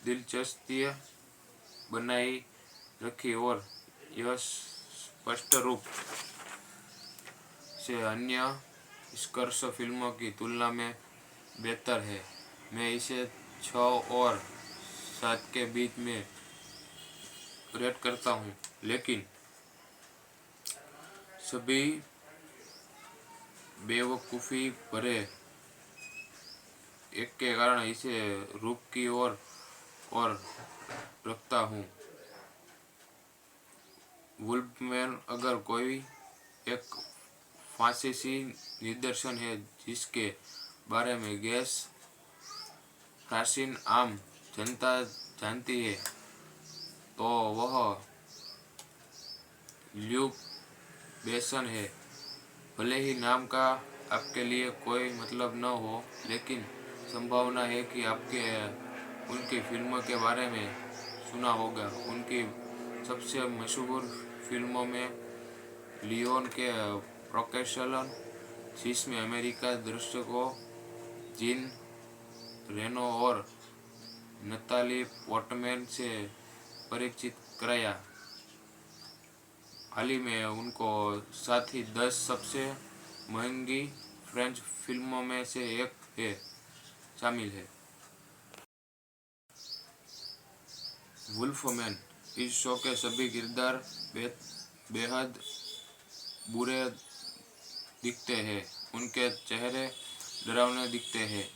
दिलचस्पी बनाई रखी और यह स्पष्ट रूप से अन्य स्कर्स फिल्मों की तुलना में बेहतर है। मैं इसे 6 और 7 के बीच में रेट करता हूँ, लेकिन सभी बेवकूफ़ी भरे एक के कारण इसे रूप की ओर और रखता हूँ। वुल्फमैन अगर कोई एक फ्रांसीसी निदर्शन है जिसके बारे में गैस प्राचीन आम जनता जानती है, तो वह ल्यूक बेसन है। भले ही नाम का आपके लिए कोई मतलब न हो, लेकिन संभावना है कि आपके उनकी फिल्मों के बारे में सुना होगा। उनकी सबसे मशहूर फिल्मों में लियोन के प्रोकेशलन, जिसमें अमेरिका दर्शकों जीन रेनो और नताली पोर्टमैन से परिचित कराया। हाल ही में उनको साथ ही 10 सबसे महंगी फ्रेंच फिल्मों में से एक है शामिल है। वुल्फमैन। इस शो के सभी किरदार बेहद बुरे दिखते हैं। उनके चेहरे डरावने दिखते हैं।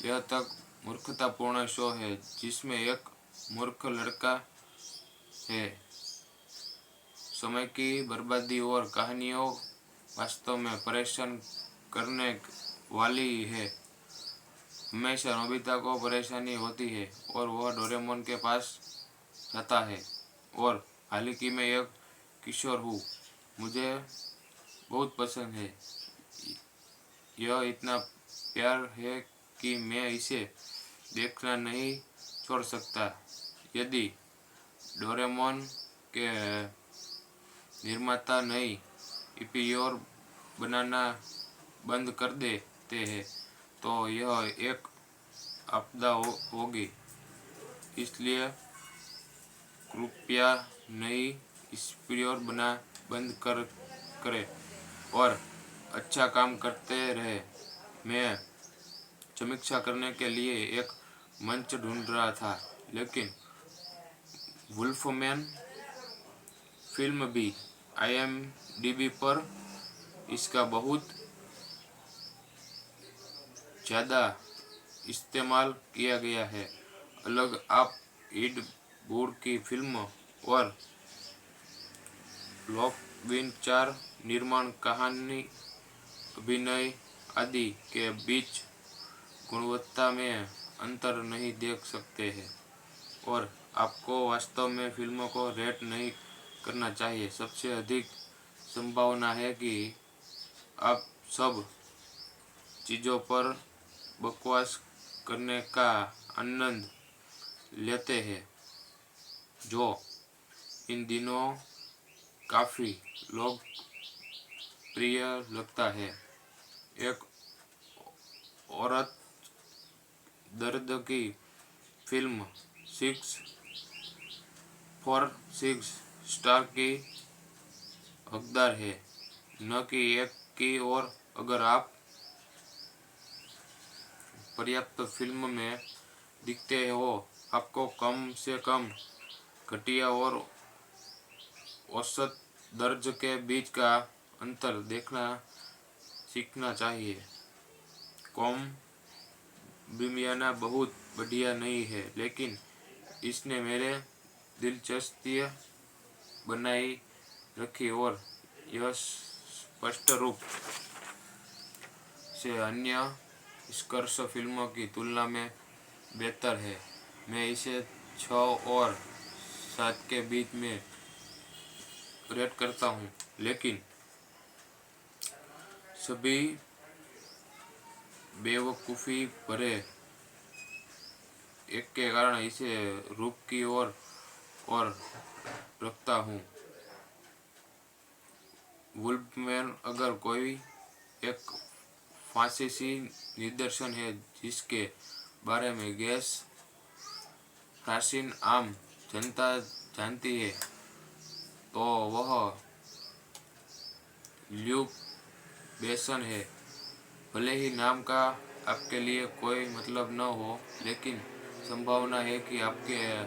यह तक मूर्खतापूर्ण शो है जिसमें एक मूर्ख लड़का है। समय की बर्बादी और कहानियों वास्तव में परेशान करने वाली है। हमेशा नोबिता को परेशानी होती है और वह डोरेमोन के पास जाता है। और हालांकि मैं एक किशोर हूँ, मुझे बहुत पसंद है। यह इतना प्यार है कि मैं इसे देखना नहीं छोड़ सकता। यदि डोरेमोन के निर्माता नई एपिसोड बनाना बंद कर देते हैं, तो यह एक आपदा होगी। इसलिए कृपया नई एपिसोड बना बंद करें और अच्छा काम करते रहे। मैं समीक्षा करने के लिए एक मंच ढूंढ रहा था, लेकिन वुल्फमैन फिल्म भी IMDb पर इसका बहुत ज़्यादा इस्तेमाल किया गया है। अलग आप ईड वुड की फिल्म और लोकविचार निर्माण, कहानी, अभिनय आदि के बीच गुणवत्ता में अंतर नहीं देख सकते हैं और आपको वास्तव में फिल्मों को रेट नहीं करना चाहिए। सबसे अधिक संभावना है कि आप सब चीज़ों पर बकवास करने का आनंद लेते हैं, जो इन दिनों काफ़ी लोकप्रिय लगता है। एक औरत दर्द की फिल्म 6/6 स्टार की हकदार है, न कि 1 की। और अगर आप पर्याप्त फिल्म में दिखते हो, आपको कम से कम घटिया और औसत दर्ज के बीच का अंतर देखना सीखना चाहिए। कॉम बिमियाना बहुत बढ़िया नहीं है, लेकिन इसने मेरे दिलचस्पी बनाई रखी और यह स्पष्ट रूप से अन्य निष्कर्ष फिल्मों की तुलना में बेहतर है। मैं इसे 6 और 7 के बीच में रेट करता हूँ, लेकिन सभी बेवकूफ़ी भरे एक के कारण इसे रूप की ओर और रखता हूँ। वुल्फमैन अगर कोई एक फ्रांसीसी निदर्शन है जिसके बारे में गैस प्राचीन आम जनता जानती है, तो वह ल्यूक बेसन है। भले ही नाम का आपके लिए कोई मतलब न हो, लेकिन संभावना है कि आपके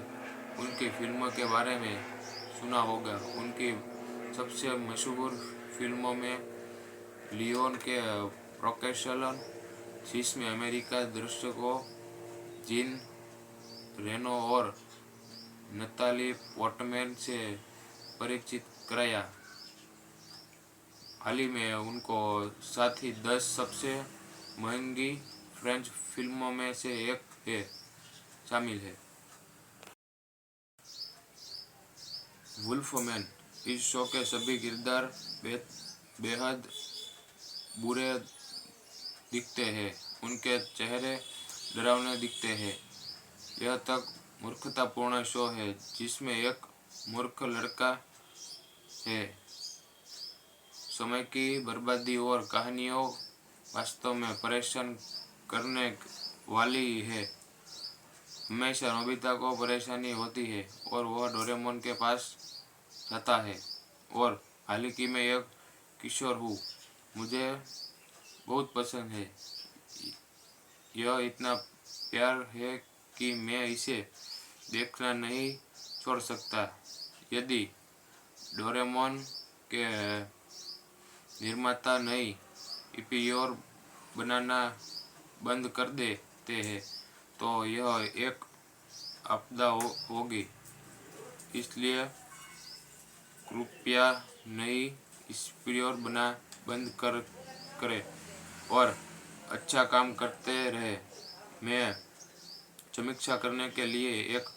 उनकी फिल्मों के बारे में सुना होगा। उनकी सबसे मशहूर फिल्मों में लियोन के प्रोकेशलन, जिसमें अमेरिका दर्शकों जीन रेनो और नताली पोर्टमैन से परिचित कराया, हाल ही में उनको साथ ही 10 सबसे महंगी फ्रेंच फिल्मों में से एक है शामिल है। वुल्फमैन। इस शो के सभी किरदार बेहद बुरे दिखते हैं, उनके चेहरे डरावने दिखते हैं। यह तक मूर्खतापूर्ण शो है जिसमें एक मूर्ख लड़का है। समय की बर्बादी और कहानियों वास्तव में परेशान करने वाली है। हमेशा नोबिता को परेशानी होती है और वह डोरेमोन के पास जाता है और हाल ही में एक किशोर हूँ, मुझे बहुत पसंद है। यह इतना प्यार है कि मैं इसे देखना नहीं छोड़ सकता। यदि डोरेमोन के निर्माता नई एपिसोड बनाना बंद कर देते हैं, तो यह एक आपदा होगी। इसलिए कृपया नई एपिसोड बना बंद करें और अच्छा काम करते रहे। मैं समीक्षा करने के लिए एक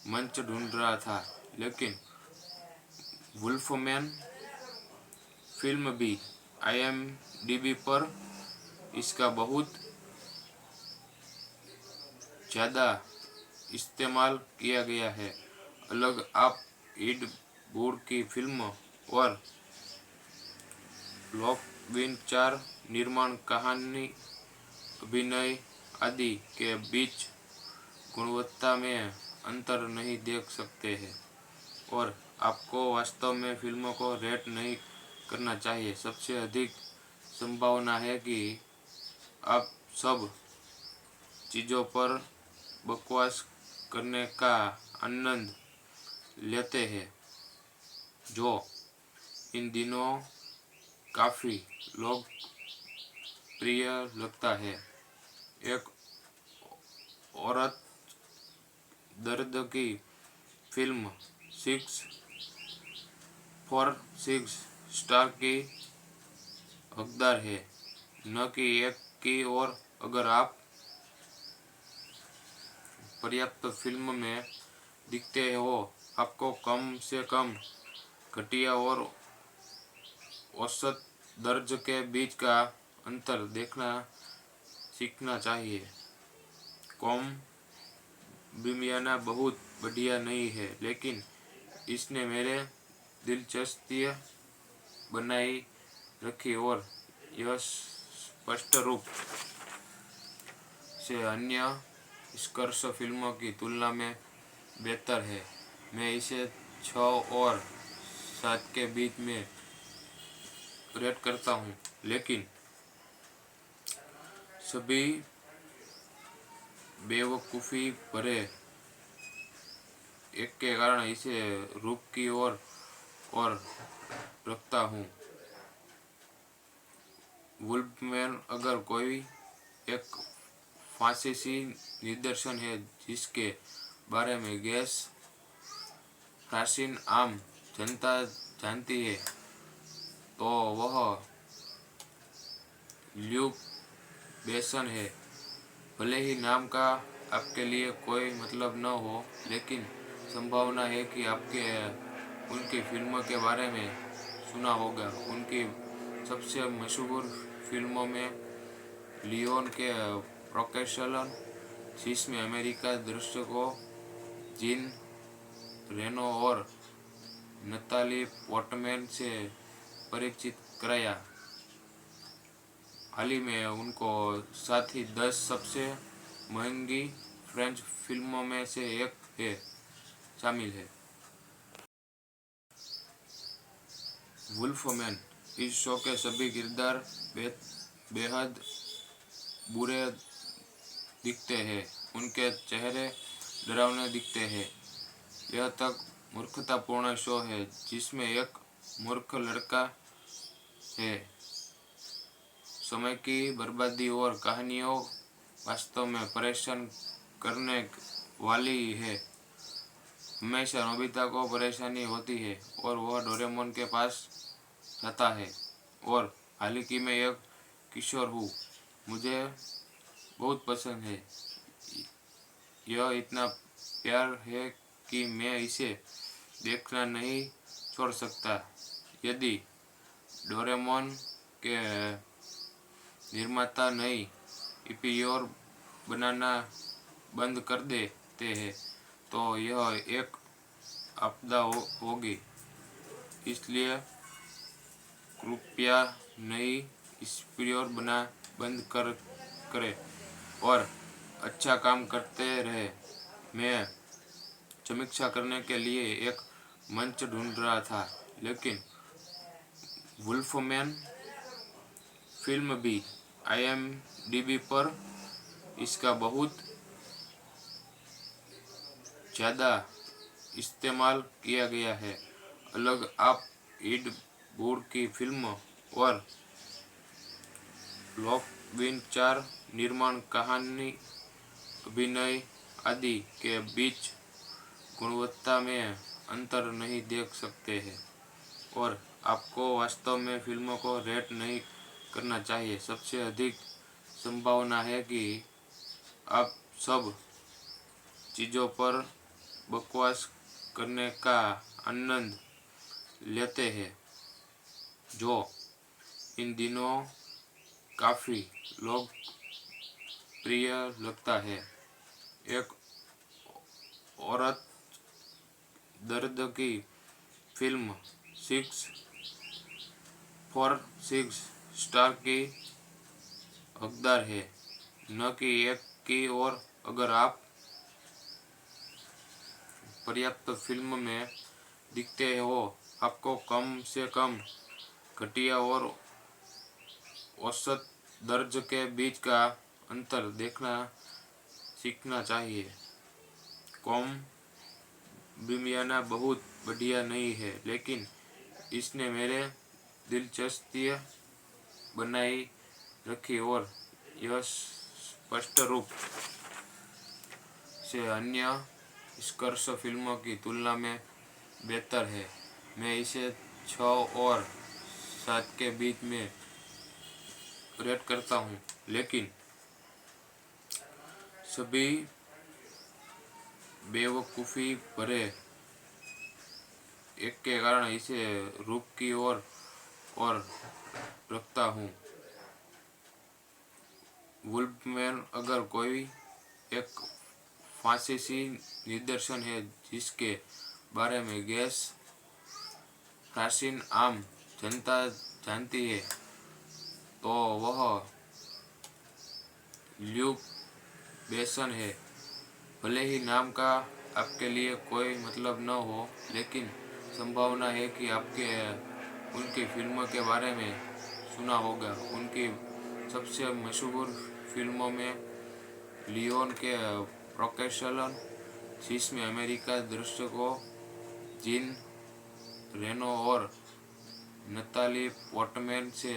मंच ढूंढ रहा था, लेकिन वुल्फमैन फिल्म भी IMDb पर इसका बहुत ज़्यादा इस्तेमाल किया गया है। अलग आप एड वुड की फिल्म और लॉकविन 4 निर्माण, कहानी, अभिनय आदि के बीच गुणवत्ता में अंतर नहीं देख सकते हैं, और आपको वास्तव में फिल्मों को रेट नहीं करना चाहिए। सबसे अधिक संभावना है कि आप सब चीज़ों पर बकवास करने का आनंद लेते हैं, जो इन दिनों काफ़ी लोकप्रिय लगता है। एक औरत दर्द की फिल्म 6/6 स्टार की हकदार है, न कि 1 की। और अगर आप पर्याप्त फिल्म में दिखते हो, आपको कम से कम घटिया और औसत दर्ज के बीच का अंतर देखना सीखना चाहिए। कॉम बिमियाना बहुत बढ़िया नहीं है, लेकिन इसने मेरे दिलचस्पी बनाई रखी और यह स्पष्ट रूप से अन्य निष्कर्ष फिल्मों की तुलना में बेहतर है। मैं इसे 6 और 7 के बीच में रेट करता हूँ, लेकिन सभी बेवकूफ़ी भरे एक के कारण इसे रूप की और रखता हूँ। वुल्फमैन अगर कोई एक फ्रांसीसी निदर्शन है जिसके बारे में गैस प्राचीन आम जनता जानती है, तो वह ल्यूक बेसन है। भले ही नाम का आपके लिए कोई मतलब न हो, लेकिन संभावना है कि आपके उनकी फिल्मों के बारे में सुना होगा। उनकी सबसे मशहूर फिल्मों में लियोन के प्रोकेशलन, जिसमें अमेरिका दर्शकों जीन रेनो और नताली पोर्टमैन से परिचित कराया। हाल ही में उनको साथ ही 10 सबसे महंगी फ्रेंच फिल्मों में से एक है शामिल है। वुल्फमैन। इस शो के सभी किरदार बेहद बुरे दिखते हैं। उनके चेहरे डरावने दिखते हैं। यह तक मूर्खतापूर्ण शो है जिसमें एक मूर्ख लड़का है। समय की बर्बादी और कहानियों वास्तव में परेशान करने वाली है। हमेशा नोबिता को परेशानी होती है और वह डोरेमोन के पास जाता है और हाल ही में एक किशोर हूँ, मुझे बहुत पसंद है। यह इतना प्यार है कि मैं इसे देखना नहीं छोड़ सकता। यदि डोरेमोन के निर्माता नई एपिसोड बनाना बंद कर देते हैं तो यह एक आपदा होगी। इसलिए कृपया नई एपिसोड बंद करें और अच्छा काम करते रहे। मैं समीक्षा करने के लिए एक मंच ढूंढ रहा था, लेकिन वुल्फमैन फिल्म भी IMDb पर इसका बहुत ज़्यादा इस्तेमाल किया गया है। अलग आप एड वुड की फिल्म और लॉकविन 4 निर्माण, कहानी, अभिनय आदि के बीच गुणवत्ता में अंतर नहीं देख सकते हैं और आपको वास्तव में फिल्मों को रेट नहीं करना चाहिए। सबसे अधिक संभावना है कि आप सब चीज़ों पर बकवास करने का आनंद लेते हैं, जो इन दिनों काफ़ी लोकप्रिय लगता है। एक औरत दर्द की फिल्म 6 स्टार की हकदार है, न कि 1 की। और अगर आप पर्याप्त फिल्म में दिखते हो, आपको कम से कम घटिया और औसत दर्ज के बीच का अंतर देखना सीखना चाहिए। कॉम बिमियाना बहुत बढ़िया नहीं है, लेकिन इसने मेरे दिलचस्पी बनाई रखी और यह स्पष्ट रूप से अन्य निष्कर्ष फिल्मों की तुलना में बेहतर है। मैं इसे 6 और 7 के बीच में रेट करता हूँ, लेकिन सभी बेवकूफ़ी भरे एक के कारण इसे रूप की और रखता हूँ। वुल्फमैन अगर कोई एक फ्रांसीसी निदर्शन है जिसके बारे में गैस प्राचीन आम जनता जानती है, तो वह ल्यूक बेसन है। भले ही नाम का आपके लिए कोई मतलब न हो, लेकिन संभावना है कि आपके उनकी फिल्मों के बारे में सुना होगा। उनकी सबसे मशहूर फिल्मों में लियोन के प्रोकेशलन, जिसमें अमेरिका दर्शकों जीन रेनो और नताली पोर्टमैन से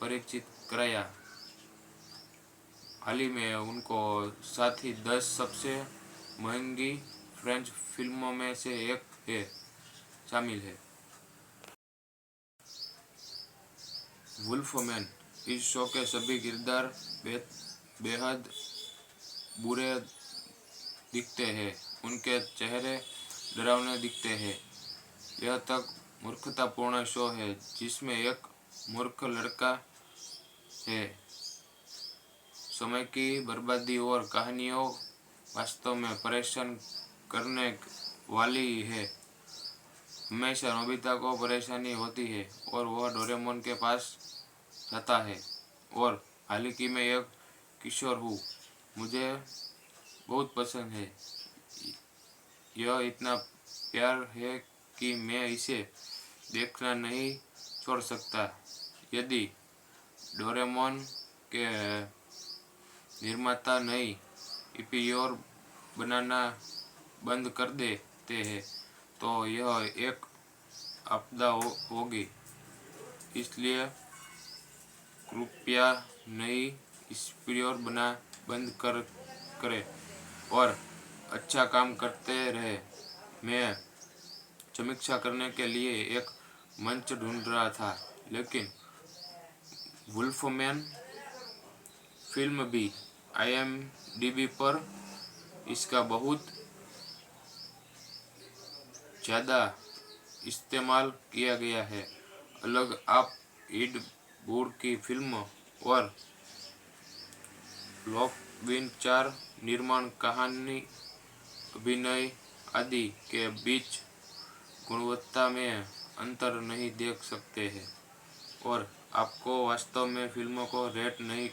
परिचित कराया। हाल ही में उनको साथ ही 10 सबसे महंगी फ्रेंच फिल्मों में से एक है शामिल है। वुल्फमैन। इस शो के सभी किरदार बेहद बुरे दिखते हैं। उनके चेहरे डरावने दिखते हैं। यह तक मूर्खतापूर्ण शो है जिसमें एक मूर्ख लड़का है। समय की बर्बादी और कहानियों वास्तव में परेशान करने वाली है। हमेशा नोबिता को परेशानी होती है और वह डोरेमोन के पास जाता है और हाल ही में एक किशोर हूँ, मुझे बहुत पसंद है। यह इतना प्यार है कि मैं इसे देखना नहीं छोड़ सकता। यदि डोरेमोन के निर्माता नई एपिसोड बनाना बंद कर देते हैं तो यह एक आपदा होगी। इसलिए कृपया नई एपिसोड बना बंद करें और अच्छा काम करते रहे। मैं समीक्षा करने के लिए एक मंच ढूंढ रहा था, लेकिन वुल्फमैन फिल्म भी IMDb पर इसका बहुत ज़्यादा इस्तेमाल किया गया है। अलग आप एड वुड की फिल्म और लोकविन 4 निर्माण, कहानी, अभिनय आदि के बीच गुणवत्ता में अंतर नहीं देख सकते हैं और आपको वास्तव में फिल्मों को रेट नहीं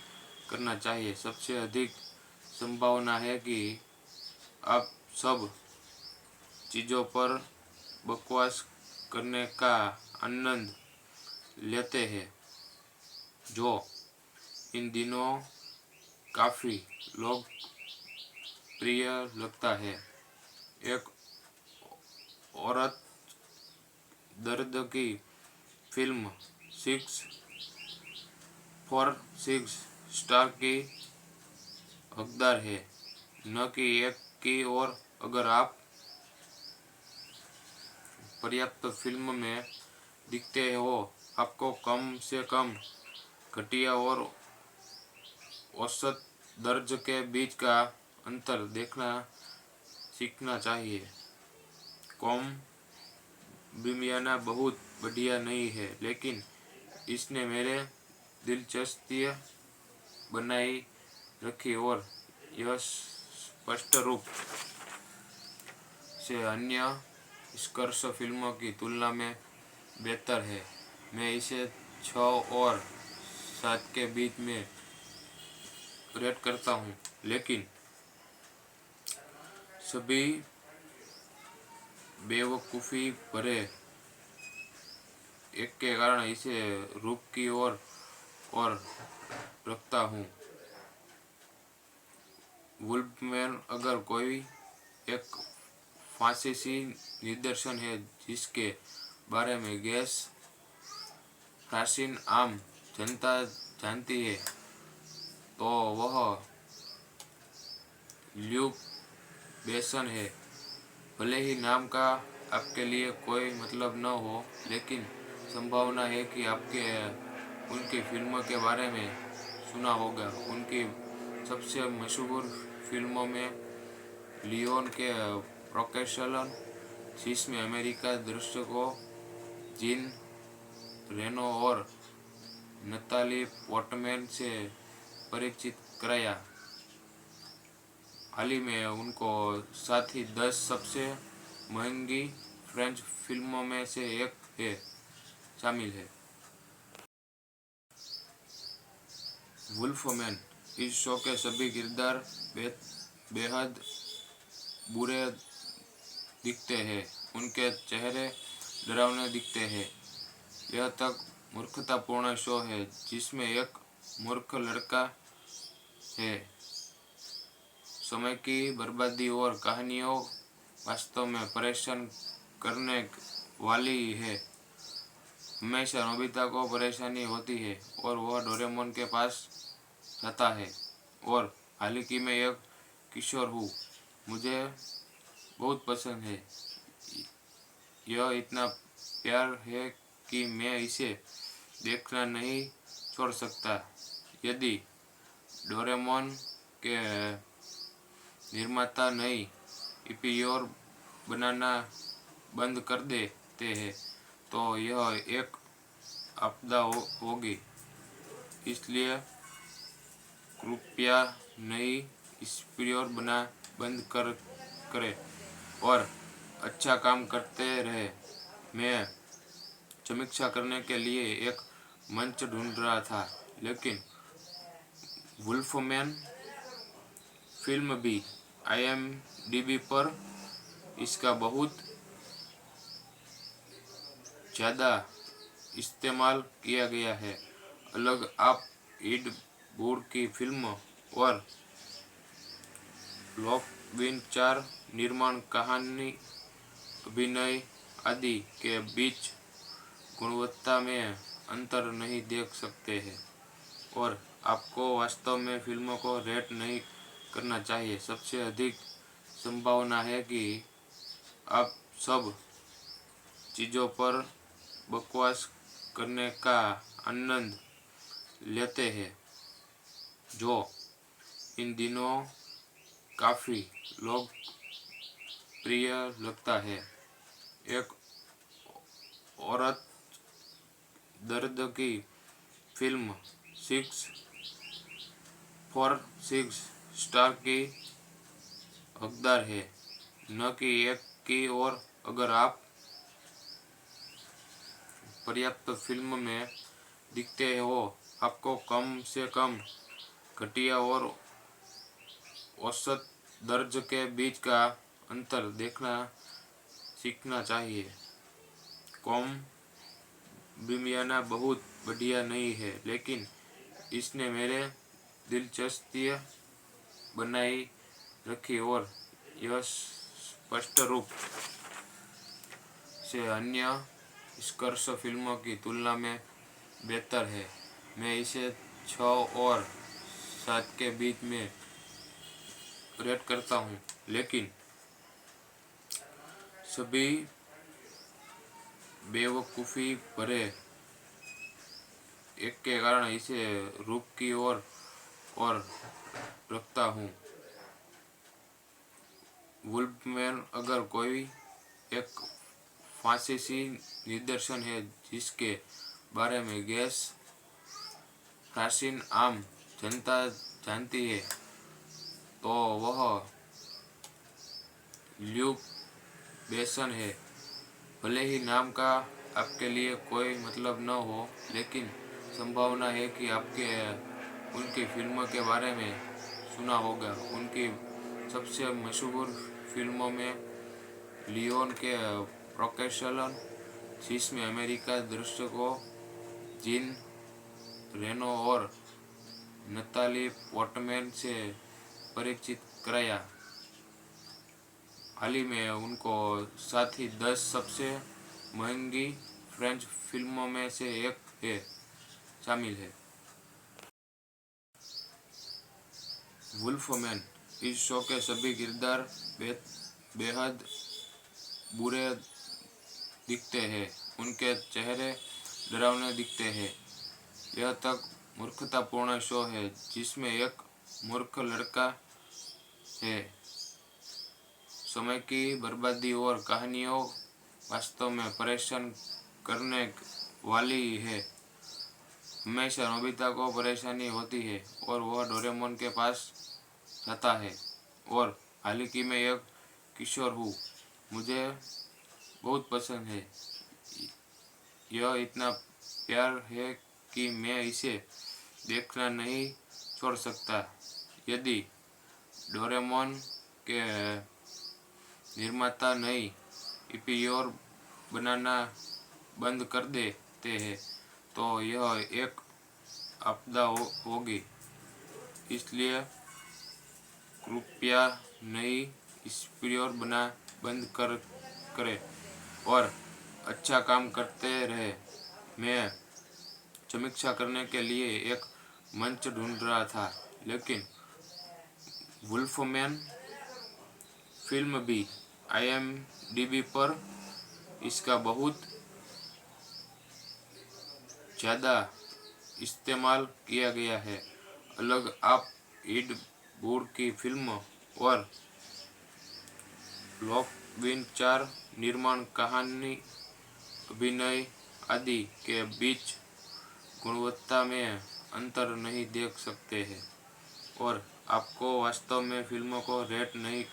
करना चाहिए। सबसे अधिक संभावना है कि आप सब चीज़ों पर बकवास करने का आनंद लेते हैं, जो इन दिनों काफ़ी लोकप्रिय लगता है। एक औरत दर्द की फिल्म 6 for 6 स्टार की हकदार है, न कि 1 की। और अगर आप पर्याप्त फिल्म में दिखते हो, आपको कम से कम घटिया और औसत दर्ज के बीच का अंतर देखना सीखना चाहिए। कॉम बिमियाना बहुत बढ़िया नहीं है, लेकिन इसने मेरे दिलचस्पी बनाई रखी और यह स्पष्ट रूप से अन्य स्कर्स फिल्मों की तुलना में बेहतर है। मैं इसे 6 और 7 के बीच में रेट करता हूँ, लेकिन सभी बेवकूफ़ी भरे एक के कारण इसे रूप की और रखता हूँ। वुल्फमैन अगर कोई एक फ्रांसीसी निर्देशन है जिसके बारे में गैस प्राचीन आम जनता जानती है, तो वह ल्यूक बेसन है। भले ही नाम का आपके लिए कोई मतलब न हो, लेकिन संभावना है कि आपके उनकी फिल्मों के बारे में सुना होगा। उनकी सबसे मशहूर फिल्मों में लियोन के प्रोकेशलन, जिसमें अमेरिका दर्शकों जीन रेनो और नताली पोर्टमैन से परिचित कराया। हाल ही में उनको साथ ही 10 सबसे महंगी फ्रेंच फिल्मों में से एक है शामिल है। वुल्फमैन। इस शो के सभी किरदार बेहद बुरे दिखते हैं, उनके चेहरे डरावने दिखते हैं। यह तक मूर्खतापूर्ण शो है जिसमें एक मूर्ख लड़का है। समय की बर्बादी और कहानियों वास्तव में परेशान करने वाली है। हमेशा नोबिता को परेशानी होती है और वह डोरेमोन के पास जाता है। और हालांकि मैं एक किशोर हूँ, मुझे बहुत पसंद है। यह इतना प्यार है कि मैं इसे देखना नहीं छोड़ सकता। यदि डोरेमोन के निर्माता नई एपिसोड बनाना बंद कर देते हैं तो यह एक आपदा होगी। इसलिए कृपया नई एपिसोड बना बंद करें और अच्छा काम करते रहे। मैं समीक्षा करने के लिए एक मंच ढूंढ रहा था, लेकिन वुल्फमैन फिल्म भी IMDb पर इसका बहुत ज़्यादा इस्तेमाल किया गया है। अलग आप एड वुड की फिल्म और लॉकविन 4 निर्माण, कहानी, अभिनय आदि के बीच गुणवत्ता में अंतर नहीं देख सकते हैं और आपको वास्तव में फिल्मों को रेट नहीं करना चाहिए। सबसे अधिक संभावना है कि आप सब चीज़ों पर बकवास करने का आनंद लेते हैं, जो इन दिनों काफ़ी लोकप्रिय लगता है। एक औरत दर्द की फिल्म 6 स्टार की हकदार है, न कि 1 की। और अगर आप पर्याप्त फिल्म में दिखते हो, आपको कम से कम घटिया और औसत दर्ज के बीच का अंतर देखना सीखना चाहिए। कॉम बिमियाना बहुत बढ़िया नहीं है, लेकिन इसने मेरे दिलचस्पी बनाई रखी और यह स्पष्ट रूप से अन्य स्कर्स फिल्मों की तुलना में बेहतर है। मैं इसे 6 और 7 के बीच में रेट करता हूँ, लेकिन सभी बेवकूफ़ी भरे एक के कारण इसे रूप की ओर और रखता हूँ। वुल्फमैन अगर कोई एक फ्रांसीसी निर्देशन है जिसके बारे में गैस प्राचीन आम जनता जानती है, तो वह ल्यूक बेसन है। भले ही नाम का आपके लिए कोई मतलब न हो, लेकिन संभावना है कि आपके उनकी फिल्मों के बारे में सुना होगा। उनकी सबसे मशहूर फिल्मों में लियोन के प्रोकेशलन, जिसमें अमेरिका दर्शकों जीन रेनो और नताली पोर्टमैन से परिचित कराया। हाल ही में उनको साथ ही 10 सबसे महंगी फ्रेंच फिल्मों में से एक है शामिल है। वुल्फमैन इस शो के सभी किरदार बेहद बुरे दिखते हैं, उनके चेहरे डरावने दिखते हैं। यह तक मूर्खतापूर्ण शो है जिसमें एक मूर्ख लड़का है। समय की बर्बादी और कहानियों वास्तव में परेशान करने वाली है। हमेशा नोबिता को परेशानी होती है और वह डोरेमोन के पास जाता है। और हालांकि मैं एक किशोर हूँ, मुझे बहुत पसंद है। यह इतना प्यार है कि मैं इसे देखना नहीं छोड़ सकता। यदि डोरेमोन के निर्माता नई ईपीआर बनाना बंद कर देते हैं तो यह एक आपदा होगी। इसलिए कृपया नई ईपीआर बना बंद करें और अच्छा काम करते रहे। मैं समीक्षा करने के लिए एक मंच ढूंढ रहा था, लेकिन वुल्फमैन फिल्म भी IMDb पर इसका बहुत ज़्यादा इस्तेमाल किया गया है। अलग आप एड वुड की फिल्म और लॉकविन 4 निर्माण, कहानी, अभिनय आदि के बीच गुणवत्ता में अंतर नहीं देख सकते हैं और आपको वास्तव में फिल्मों को रेट नहीं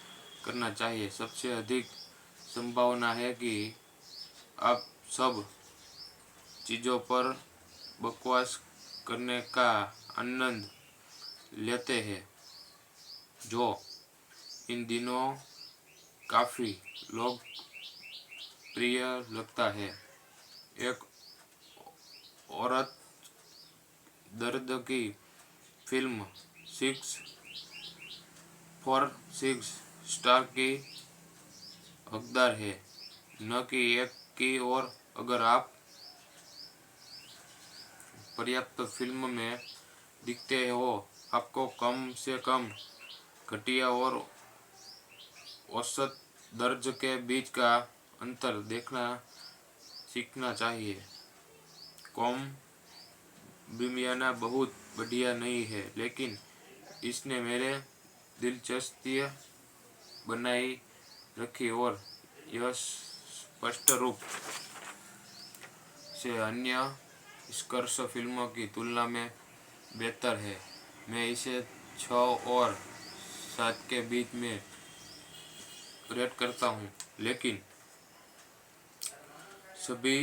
करना चाहिए। सबसे अधिक संभावना है कि आप सब चीज़ों पर बकवास करने का आनंद लेते हैं, जो इन दिनों काफ़ी लोकप्रिय लगता है। एक औरत दर्द की फिल्म 6 स्टार की हकदार है, न कि 1 की। और अगर आप पर्याप्त फिल्म में दिखते हो, आपको कम से कम घटिया और औसत दर्ज के बीच का अंतर देखना सीखना चाहिए। कॉम बिमियाना बहुत बढ़िया नहीं है, लेकिन इसने मेरे दिलचस्पी बनाई रखी और यह स्पष्ट रूप से अन्य स्कर्स फिल्मों की तुलना में बेहतर है। मैं इसे 6 और 7 के बीच में रेट करता हूँ, लेकिन सभी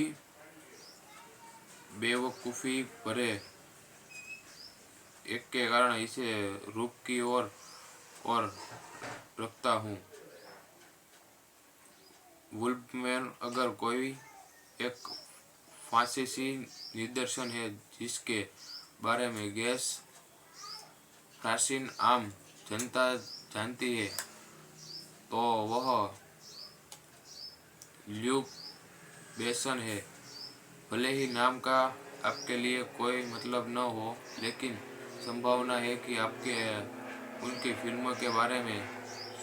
बेवकूफ़ी भरे एक के कारण इसे रूप की ओर और रखता हूँ। वुल्फमैन अगर कोई एक फ्रांसीसी निदर्शन है जिसके बारे में गैस प्राचीन आम जनता जानती है, तो वह ल्यूक बेसन है। भले ही नाम का आपके लिए कोई मतलब न हो, लेकिन संभावना है कि आपके उनकी फिल्मों के बारे में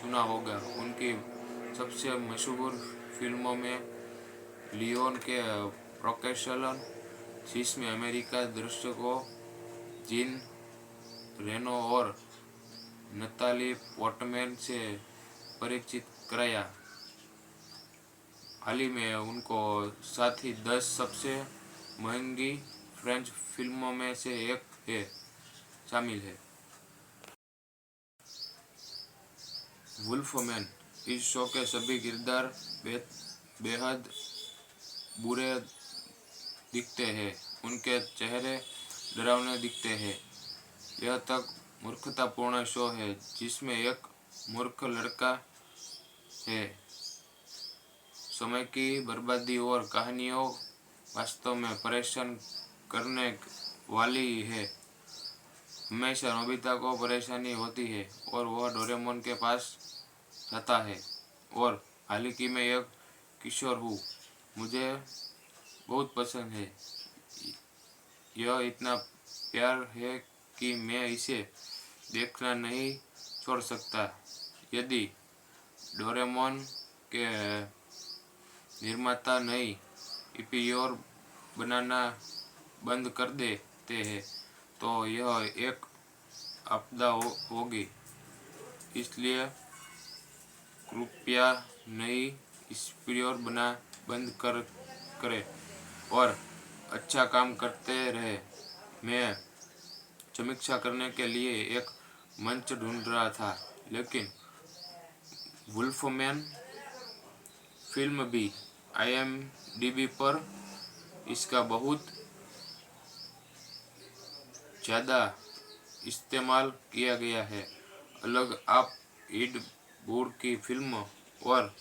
सुना होगा। उनकी सबसे मशहूर फिल्मों में लियोन के प्रोकेशलन, जिसमें अमेरिका दर्शकों जीन रेनो और नताली पोर्टमैन से परिचित कराया। हाल ही में उनको साथ ही 10 सबसे महंगी फ्रेंच फिल्मों में से एक है शामिल है। वुल्फमैन इस शो के सभी किरदार बेहद बुरे दिखते हैं। उनके चेहरे डरावने दिखते हैं। यह तक मूर्खतापूर्ण शो है जिसमें एक मूर्ख लड़का है। समय की बर्बादी और कहानियों वास्तव में परेशान करने वाली है। हमेशा नोबिता को परेशानी होती है और वह डोरेमोन के पास जाता है और हालांकि मैं एक किशोर हूँ, मुझे बहुत पसंद है। यह इतना प्यार है कि मैं इसे देखना नहीं छोड़ सकता। यदि डोरेमोन के निर्माता नई ईपीआर बनाना बंद कर देते हैं तो यह एक आपदा होगी। इसलिए कृपया नई ईपीआर बना बंद करें और अच्छा काम करते रहे। मैं समीक्षा करने के लिए एक मंच ढूंढ रहा था, लेकिन वुल्फमैन फिल्म भी IMDb पर इसका बहुत ज़्यादा इस्तेमाल किया गया है। अलग आप ईड वुड की फिल्म और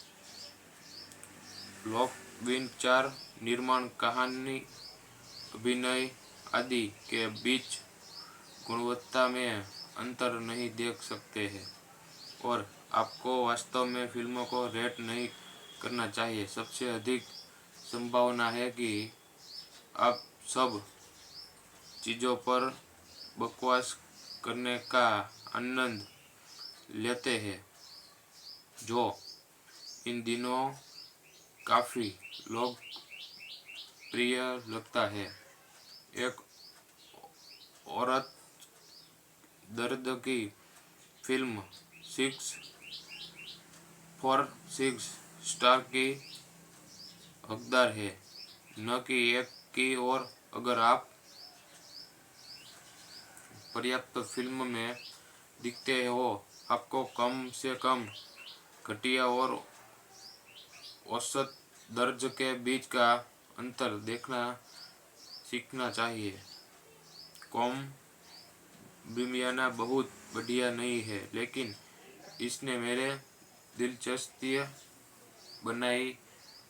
लोकविचार निर्माण, कहानी, अभिनय आदि के बीच गुणवत्ता में अंतर नहीं देख सकते हैं और आपको वास्तव में फिल्मों को रेट नहीं करना चाहिए। सबसे अधिक संभावना है कि आप सब चीज़ों पर बकवास करने का आनंद लेते हैं, जो इन दिनों काफ़ी लोकप्रिय लगता है। एक औरत दर्द की फिल्म 6 स्टार की हकदार है, न कि 1 की। और अगर आप पर्याप्त फिल्म में दिखते हो, आपको कम से कम घटिया और औसत दर्ज के बीच का अंतर देखना सीखना चाहिए। कॉम बिमियाना बहुत बढ़िया नहीं है, लेकिन इसने मेरे दिलचस्पी बनाई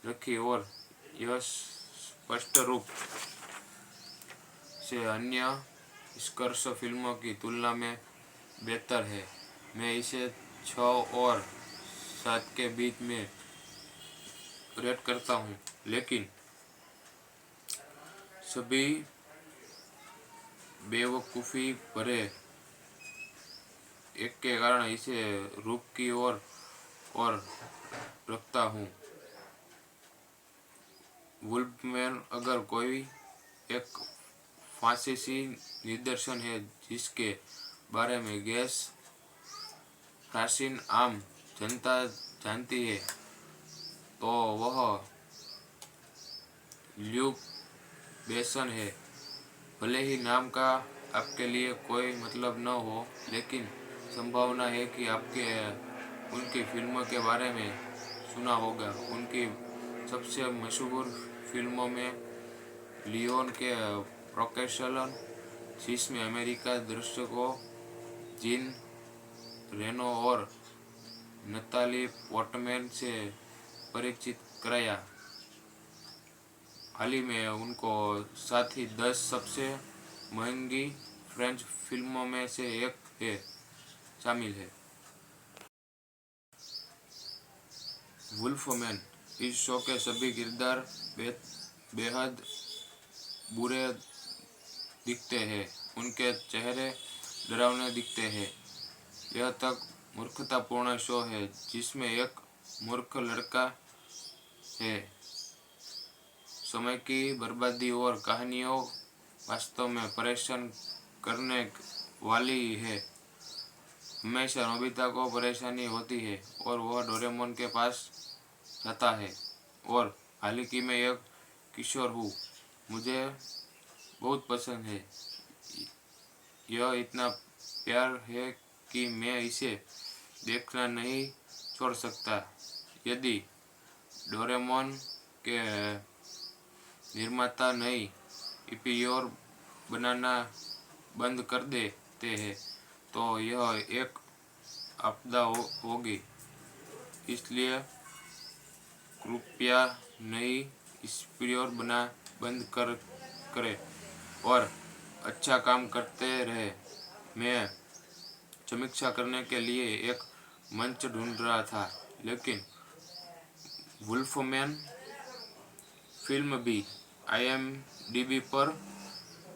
रखी और यह स्पष्ट रूप से अन्य स्कर्स फिल्मों की तुलना में बेहतर है। मैं इसे 6 और 7 के बीच में रेट करता हूँ, लेकिन सभी बेवकूफ़ी भरे एक के कारण इसे रूप की ओर और रखता हूँ। वुल्फमैन अगर कोई एक फ्रांसीसी निर्देशन है जिसके बारे में गैस प्राचीन आम जनता जानती है, तो वह ल्यूक बेसन है। भले ही नाम का आपके लिए कोई मतलब न हो, लेकिन संभावना है कि आपके उनकी फिल्मों के बारे में सुना होगा। उनकी सबसे मशहूर फिल्मों में लियोन के प्रोकेशलन, जिसमें अमेरिका दर्शकों जीन रेनो और नताली पोर्टमैन से परिचित कराया। हाल ही में उनको साथ ही 10 सबसे महंगी फ्रेंच फिल्मों में से एक है शामिल है। वुल्फमैन इस शो के सभी किरदार बेहद बुरे दिखते हैं। उनके चेहरे डरावने दिखते हैं। यह तक मूर्खतापूर्ण शो है जिसमें एक मूर्ख लड़का है। समय की बर्बादी और कहानियों वास्तव में परेशान करने वाली है। हमेशा नोबिता को परेशानी होती है और वह डोरेमोन के पास जाता है और हाल ही में एक किशोर हूँ, मुझे बहुत पसंद है। यह इतना प्यार है कि मैं इसे देखना नहीं छोड़ सकता। यदि डोरेमोन के निर्माता नई एपिसोड बनाना बंद कर देते हैं, तो यह एक आपदा होगी। इसलिए कृपया नई एपिसोड बंद करें और अच्छा काम करते रहे। मैं समीक्षा करने के लिए एक मंच ढूंढ रहा था, लेकिन वुल्फमैन फिल्म भी IMDb पर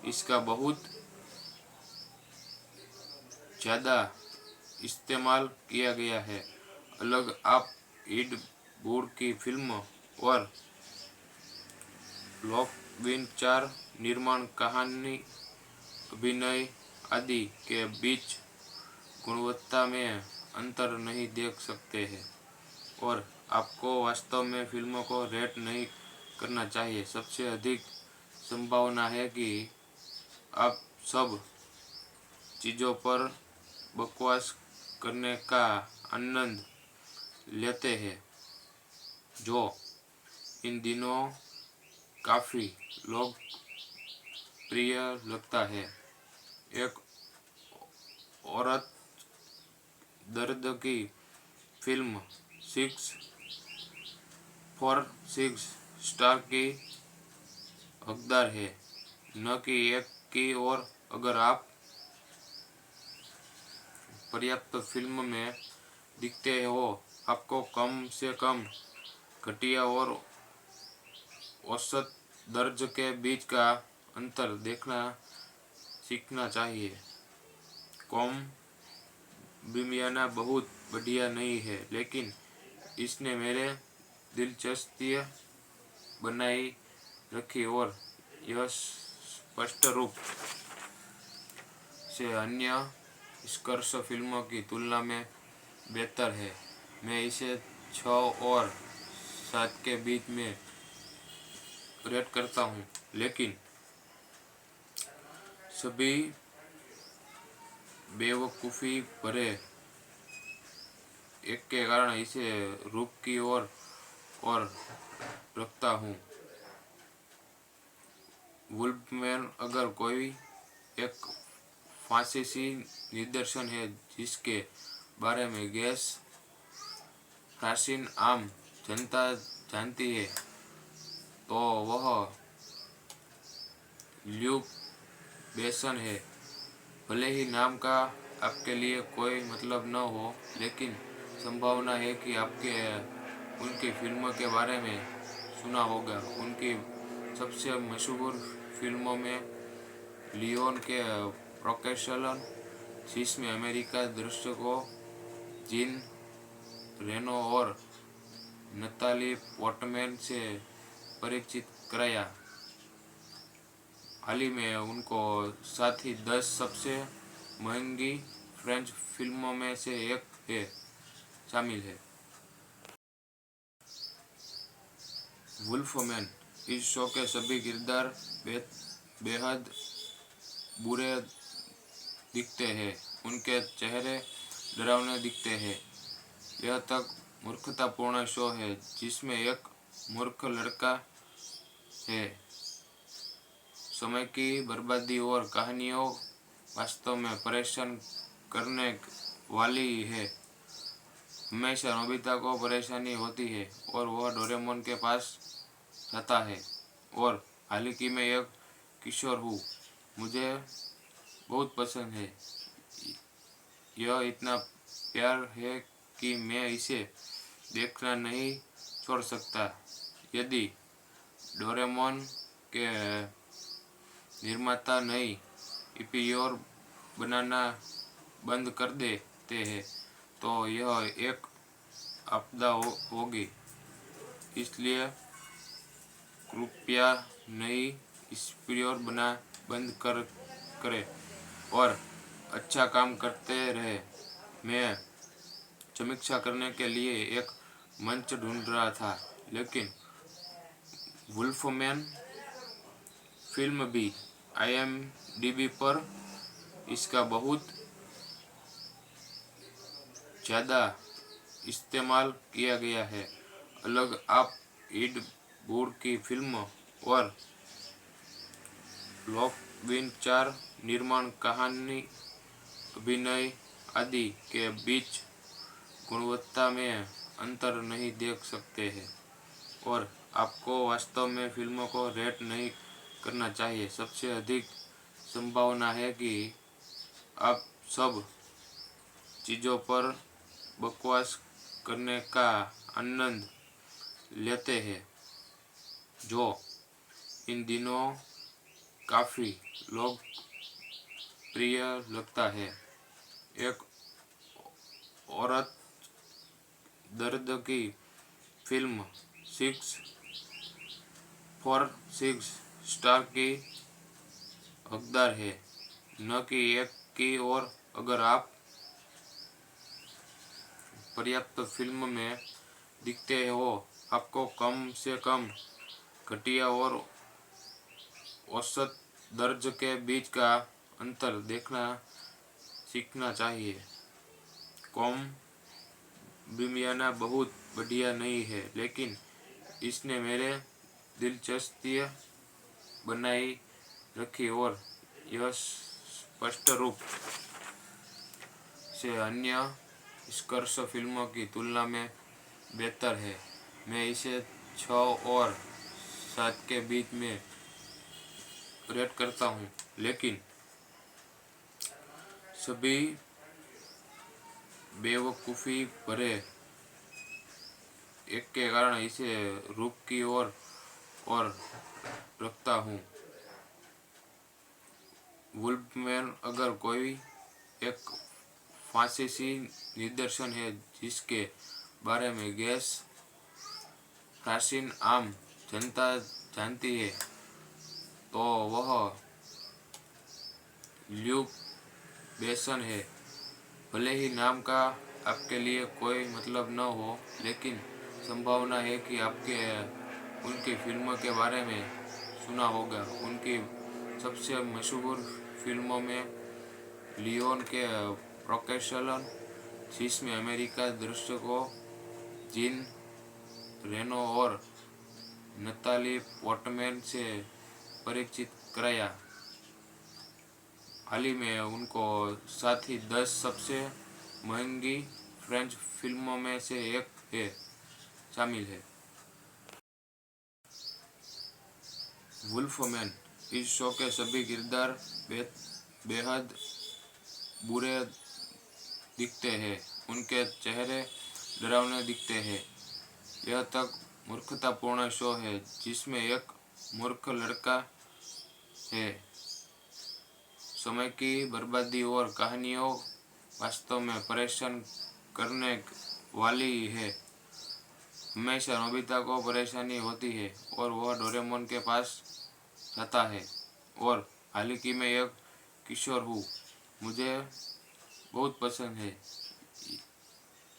इसका बहुत ज़्यादा इस्तेमाल किया गया है। अलग आप ईड वुड की फिल्म और लोकविचार निर्माण, कहानी, अभिनय आदि के बीच गुणवत्ता में अंतर नहीं देख सकते हैं और आपको वास्तव में फिल्मों को रेट नहीं करना चाहिए। सबसे अधिक संभावना है कि आप सब चीज़ों पर बकवास करने का आनंद लेते हैं, जो इन दिनों काफ़ी लोकप्रिय लगता है। एक औरत दर्द की फिल्म 6 स्टार की हकदार है, न कि 1 की। और अगर आप पर्याप्त फिल्म में दिखते हो, आपको कम से कम घटिया और औसत दर्ज के बीच का अंतर देखना सीखना चाहिए। कॉम बिमियाना बहुत बढ़िया नहीं है, लेकिन इसने मेरे दिलचस्पी बनाई रखी और यह स्पष्ट रूप से अन्य स्कर्स फिल्मों की तुलना में बेहतर है। मैं इसे 6 और 7 के बीच में रेट करता हूँ, लेकिन सभी बेवकूफ़ी भरे एक के कारण इसे रूप की ओर और रखता हूँ। वुल्फमैन अगर कोई एक फ्रांसीसी निदर्शन है जिसके बारे में गैस प्राचीन आम जनता जानती है, तो वह ल्यूक बेसन है। भले ही नाम का आपके लिए कोई मतलब न हो, लेकिन संभावना है कि आपके उनकी फिल्मों के बारे में सुना होगा। उनकी सबसे मशहूर फिल्मों में लियोन के प्रोकेशलन, जिसमें अमेरिका दर्शकों जीन रेनो और नताली पोर्टमैन से परिचित कराया। हाल ही में उनको साथ ही 10 सबसे महंगी फ्रेंच फिल्मों में से एक है शामिल है। वुल्फमैन। इस शो के सभी किरदार बेहद बुरे दिखते हैं। उनके चेहरे डरावने दिखते हैं। यह तक मूर्खतापूर्ण शो है जिसमें एक मूर्ख लड़का है। समय की बर्बादी और कहानियों वास्तव में परेशान करने वाली है। हमेशा नोबिता को परेशानी होती है और वह डोरेमोन के पास जाता है। और हालांकि मैं एक किशोर हूँ, मुझे बहुत पसंद है। यह इतना प्यार है कि मैं इसे देखना नहीं छोड़ सकता। यदि डोरेमोन के निर्माता नई एपिसोड बनाना बंद कर देते हैं, तो यह एक आपदा होगी। इसलिए कृपया नई एपिसोड बना बंद करें और अच्छा काम करते रहे। मैं समीक्षा करने के लिए एक मंच ढूंढ रहा था, लेकिन वुल्फमैन फिल्म भी IMDb पर इसका बहुत ज़्यादा इस्तेमाल किया गया है। अलग आप एड वुड की फिल्म और लॉकविन 4 निर्माण, कहानी, अभिनय आदि के बीच गुणवत्ता में अंतर नहीं देख सकते हैं, और आपको वास्तव में फिल्मों को रेट नहीं करना चाहिए। सबसे अधिक संभावना है कि आप सब चीज़ों पर बकवास करने का आनंद लेते हैं, जो इन दिनों काफ़ी लोकप्रिय लगता है। एक औरत दर्द की फिल्म 6 स्टार की हकदार है, न कि 1 की। और अगर आप पर्याप्त फिल्म में दिखते हो, आपको कम से कम घटिया और औसत दर्ज के बीच का अंतर देखना सीखना चाहिए। कॉम बिमियाना बहुत बढ़िया नहीं है, लेकिन इसने मेरे दिलचस्पी बनाई रखी और यह स्पष्ट रूप से अन्य निष्कर्ष फिल्मों की तुलना में बेहतर है। मैं इसे 6 और 7 के बीच में रेट करता हूँ, लेकिन सभी बेवकूफ़ी भरे एक के कारण इसे रूप की और रखता हूँ। वुल्फमैन अगर कोई एक फांसीसी निदर्शन है जिसके बारे में गैस प्राचीन आम जनता जानती है, तो वह ल्यूक बेसन है। भले ही नाम का आपके लिए कोई मतलब न हो, लेकिन संभावना है कि आपके उनकी फिल्मों के बारे में सुना होगा। उनकी सबसे मशहूर फिल्मों में लियोन के प्रोकेशलन, जिसमें अमेरिका दर्शकों जीन रेनो और नताली पोर्टमैन से परिचित कराया। हाल ही में उनको साथ ही 10 सबसे महंगी फ्रेंच फिल्मों में से एक है शामिल है। वुल्फमैन। इस शो के सभी किरदार बेहद बुरे दिखते हैं। उनके चेहरे डरावने दिखते हैं। यह तक मूर्खतापूर्ण शो है जिसमें एक मूर्ख लड़का है। समय की बर्बादी और कहानियों वास्तव में परेशान करने वाली है। हमेशा नोबिता को परेशानी होती है और वह डोरेमोन के पास जाता है और हालांकि मैं एक किशोर हूँ, मुझे बहुत पसंद है।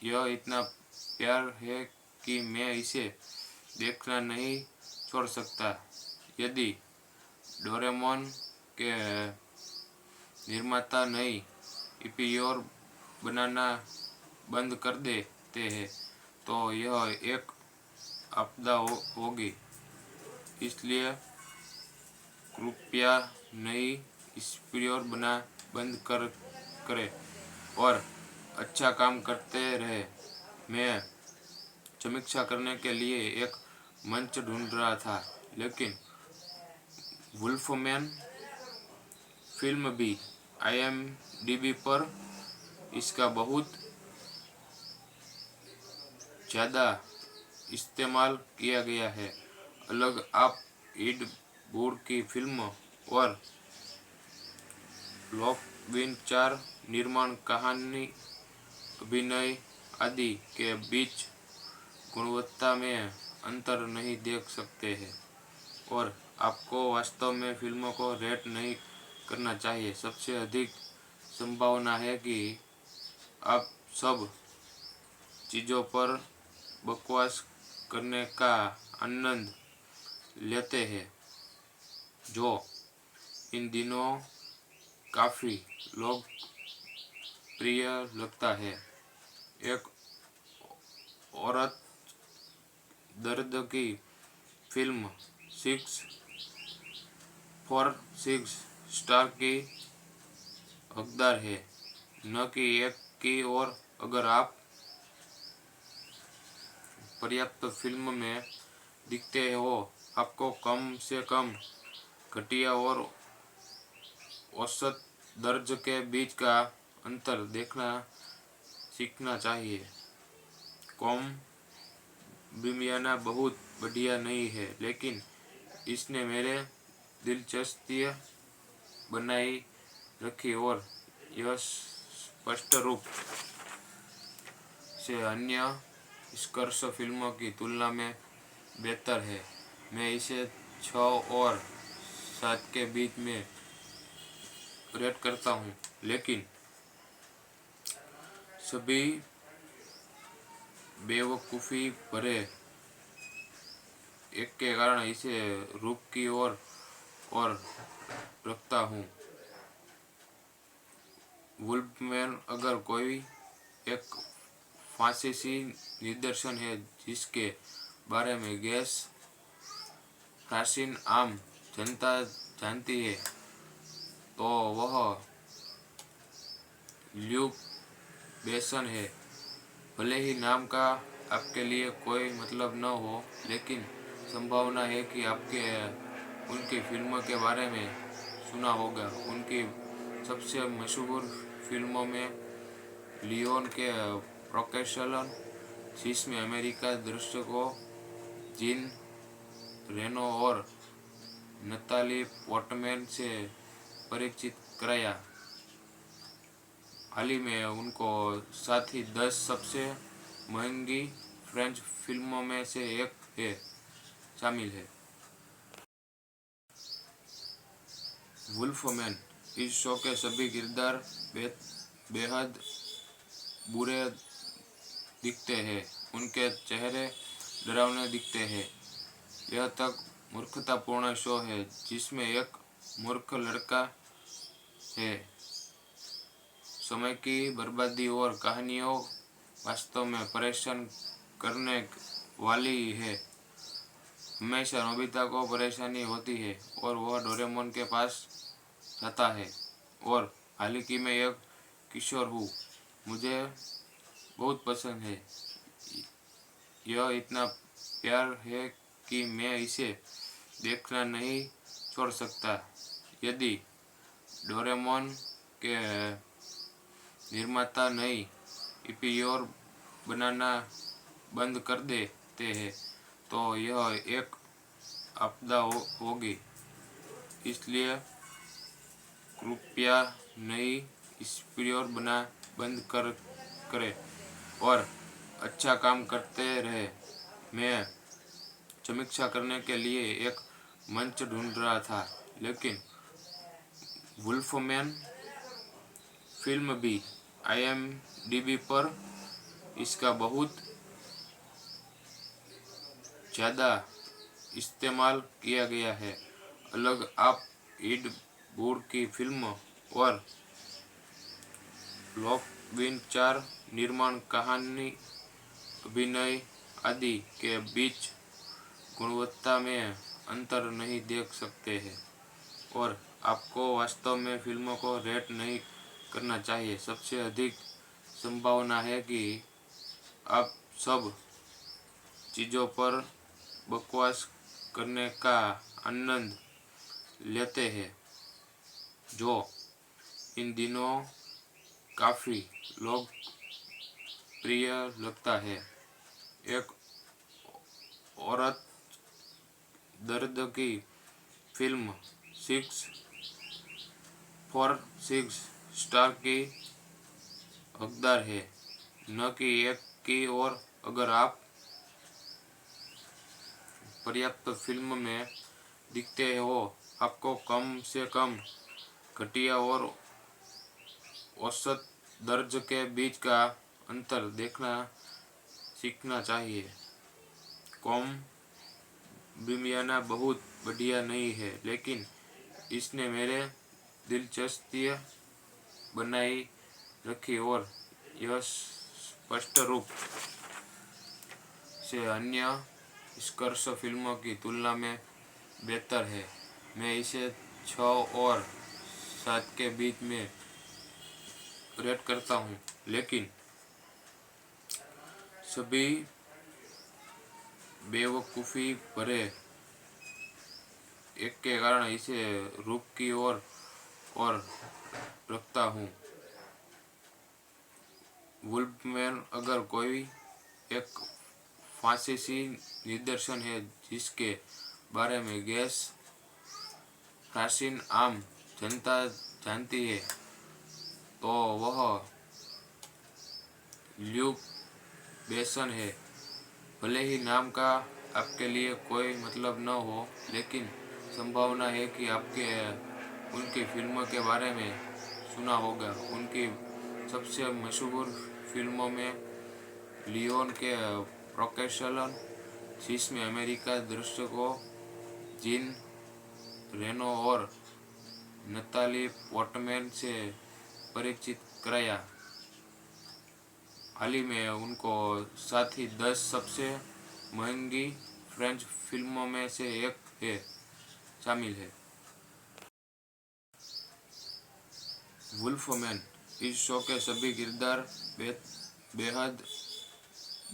यह इतना प्यार है कि मैं इसे देखना नहीं छोड़ सकता। यदि डोरेमोन के निर्माता नई एपिसोड बनाना बंद कर देते हैं तो यह एक आपदा होगी। इसलिए कृपया नई एपिसोड बना बंद करें और अच्छा काम करते रहे। मैं समीक्षा करने के लिए एक मंच ढूंढ रहा था, लेकिन वुल्फमैन फिल्म भी IMDb पर इसका बहुत ज़्यादा इस्तेमाल किया गया है। अलग आप एड वुड की फिल्म और लॉकविन 4 निर्माण, कहानी, अभिनय आदि के बीच गुणवत्ता में अंतर नहीं देख सकते हैं और आपको वास्तव में फिल्मों को रेट नहीं करना चाहिए। सबसे अधिक संभावना है कि आप सब चीज़ों पर बकवास करने का आनंद लेते हैं, जो इन दिनों काफ़ी लोकप्रिय लगता है। एक औरत दर्द की फिल्म 6 स्टार की हकदार है, न कि 1 की। और अगर आप पर्याप्त फिल्म में दिखते हो, आपको कम से कम घटिया और औसत दर्ज के बीच का अंतर देखना सीखना चाहिए। कॉम बिमियाना बहुत बढ़िया नहीं है, लेकिन इसने मेरे दिलचस्पी बनाई रखी और यह स्पष्ट रूप से अन्य निष्कर्ष फिल्मों की तुलना में बेहतर है। मैं इसे 6 और 7 के बीच में रेट करता हूँ, लेकिन सभी बेवकूफ़ी भरे एक के कारण इसे रूप की और रखता हूँ। वुल्फमैन अगर कोई एक फांसीसी निदर्शन है जिसके बारे में गैस प्राचीन आम जनता जानती है, तो वह ल्यूक बेसन है। भले ही नाम का आपके लिए कोई मतलब न हो, लेकिन संभावना है कि आपके उनकी फिल्मों के बारे में सुना होगा। उनकी सबसे मशहूर फिल्मों में लियोन के प्रोकेशलन, जिसमें अमेरिका दर्शकों जीन रेनो और नताली पोर्टमैन से परिचित कराया। हाल ही में उनको साथ ही 10 सबसे महंगी फ्रेंच फिल्मों में से एक है शामिल है। वुल्फमैन। इस शो के सभी किरदार बेहद बुरे दिखते हैं। उनके चेहरे डरावने दिखते हैं। यह तक मूर्खतापूर्ण शो है जिसमें एक मूर्ख लड़का है। समय की बर्बादी और कहानियों वास्तव में परेशान करने वाली है। हमेशा नोबिता को परेशानी होती है और वह डोरेमोन के पास जाता है और हाल ही में एक किशोर हूँ, मुझे बहुत पसंद है। यह इतना प्यार है कि मैं इसे देखना नहीं छोड़ सकता। यदि डोरेमोन के निर्माता नई एपिसोड बनाना बंद कर देते हैं तो यह एक आपदा होगी। इसलिए कृपया नई एपिसोड बना बंद करें और अच्छा काम करते रहे। मैं समीक्षा करने के लिए एक मंच ढूंढ रहा था, लेकिन वुल्फमैन फिल्म भी IMDb पर इसका बहुत ज़्यादा इस्तेमाल किया गया है। अलग आप एड वुड की फिल्म और लोकविन 4 निर्माण, कहानी, अभिनय आदि के बीच गुणवत्ता में अंतर नहीं देख सकते हैं और आपको वास्तव में फिल्मों को रेट नहीं करना चाहिए। सबसे अधिक संभावना है कि आप सब चीज़ों पर बकवास करने का आनंद लेते हैं, जो इन दिनों काफ़ी लोकप्रिय लगता है। एक औरत दर्द की फिल्म 6 स्टार की हकदार है, न कि 1 की। और अगर आप पर्याप्त फिल्म में दिखते हो, आपको कम से कम घटिया और औसत दर्ज के बीच का अंतर देखना सीखना चाहिए। कॉम बिमियाना बहुत बढ़िया नहीं है, लेकिन इसने मेरे दिलचस्पी बनाई रखी और यह स्पष्ट रूप से अन्य निष्कर्ष फिल्मों की तुलना में बेहतर है। मैं इसे 6 और 7 के बीच में रेट करता हूँ, लेकिन सभी बेवकूफ़ी भरे एक के कारण इसे रूप की ओर और रखता हूँ। वुल्फमैन अगर कोई एक फांसीसी निदर्शन है जिसके बारे में गैस प्राचीन आम जनता जानती है, तो वह ल्यूक बेसन है। भले ही नाम का आपके लिए कोई मतलब न हो, लेकिन संभावना है कि आपके उनकी फिल्मों के बारे में सुना होगा। उनकी सबसे मशहूर फिल्मों में लियोन के प्रोकेशलन, जिसमें अमेरिका दर्शकों जीन रेनो और नताली पोर्टमैन से परिचित कराया। हाल ही में उनको साथ ही 10 सबसे महंगी फ्रेंच फिल्मों में से एक है शामिल है। वुल्फमैन। इस शो के सभी किरदार बेहद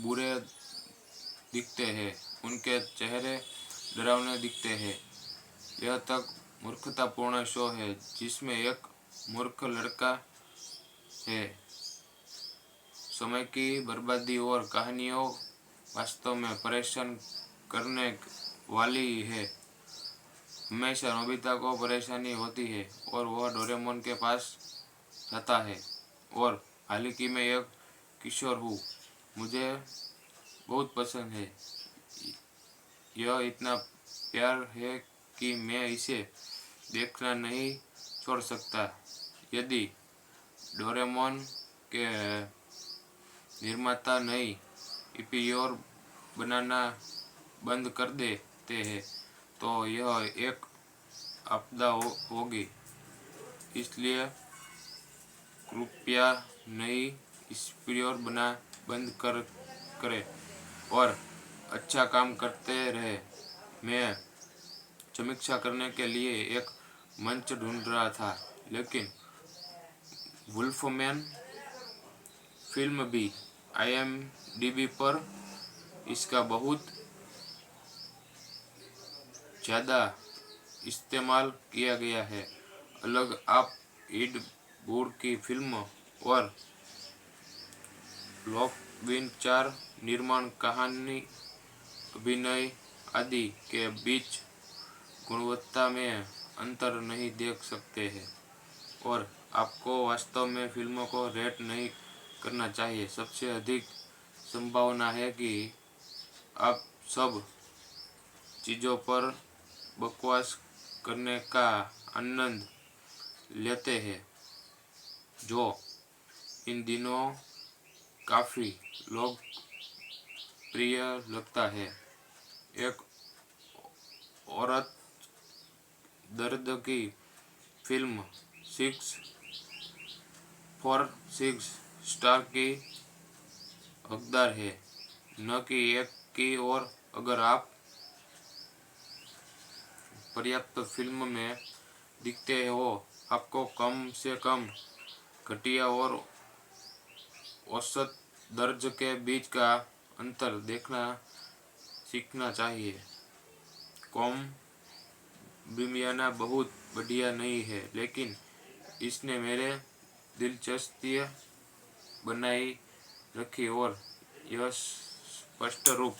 बुरे दिखते हैं, उनके चेहरे डरावने दिखते हैं। यह तक मूर्खतापूर्ण शो है जिसमें एक मूर्ख लड़का है। समय की बर्बादी और कहानियों वास्तव में परेशान करने वाली है। हमेशा नोबिता को परेशानी होती है और वह डोरेमोन के पास जाता है और हालांकि मैं एक किशोर हूँ, मुझे बहुत पसंद है। यह इतना प्यार है कि मैं इसे देखना नहीं छोड़ सकता। यदि डोरेमोन के निर्माता नई एपिसोड बनाना बंद कर देते हैं तो यह एक आपदा होगी। इसलिए कृपया नई एपिसोड बना बंद करें और अच्छा काम करते रहे। मैं समीक्षा करने के लिए एक मंच ढूंढ रहा था, लेकिन वुल्फमैन फिल्म भी IMDb पर इसका बहुत ज़्यादा इस्तेमाल किया गया है। अलग आप एड वुड की फिल्म और लॉकविन 4 निर्माण, कहानी, अभिनय आदि के बीच गुणवत्ता में अंतर नहीं देख सकते हैं और आपको वास्तव में फिल्मों को रेट नहीं करना चाहिए। सबसे अधिक संभावना है कि आप सब चीज़ों पर बकवास करने का आनंद लेते हैं, जो इन दिनों काफ़ी लोकप्रिय लगता है। एक औरत दर्द की फिल्म 6 for 6 स्टार की हकदार है, न कि 1 की। और अगर आप पर्याप्त फिल्म में दिखते हो, आपको कम से कम घटिया और औसत दर्ज के बीच का अंतर देखना सीखना चाहिए। कॉम बिमियाना बहुत बढ़िया नहीं है, लेकिन इसने मेरे दिलचस्पी बनाई रखी और यह स्पष्ट रूप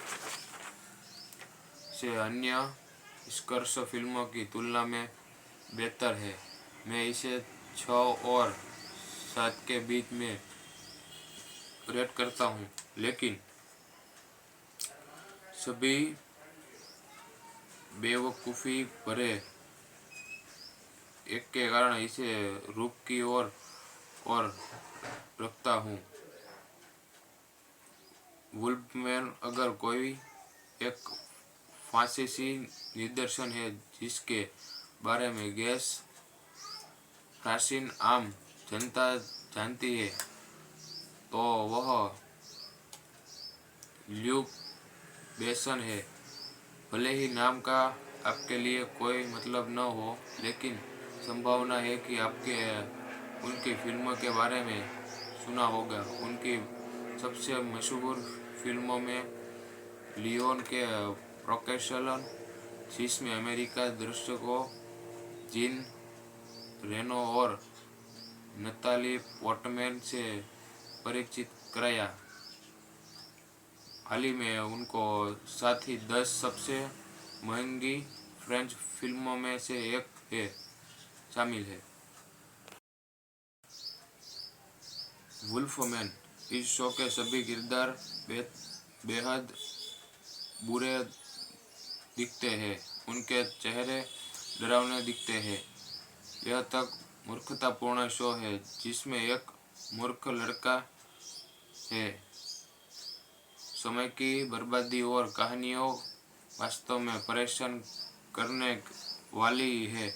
से अन्य स्कर्स फिल्मों की तुलना में बेहतर है। मैं इसे 6 और 7 के बीच में रेट करता हूँ, लेकिन सभी बेवकूफ़ी भरे एक के कारण इसे रूप की ओर और रखता हूँ। वुल्फमैन अगर कोई एक फ्रांसीसी निर्देशन है जिसके बारे में गैस प्राचीन आम जनता जानती है, तो वह ल्यूक बेसन है। भले ही नाम का आपके लिए कोई मतलब न हो, लेकिन संभावना है कि आपके उनकी फिल्मों के बारे में सुना होगा। उनकी सबसे मशहूर फिल्मों में लियोन के प्रोकेशलन, जिसमें अमेरिका दर्शकों जीन रेनो और नताली पोर्टमैन से परिचित कराया। हाल ही में उनको साथ ही 10 सबसे महंगी फ्रेंच फिल्मों में से एक है शामिल है। वुल्फमैन इस शो के सभी किरदार बेहद बुरे दिखते हैं, उनके चेहरे डरावने दिखते हैं। यह तक मूर्खतापूर्ण शो है जिसमें एक मूर्ख लड़का है। समय की बर्बादी और कहानियों वास्तव में परेशान करने वाली है।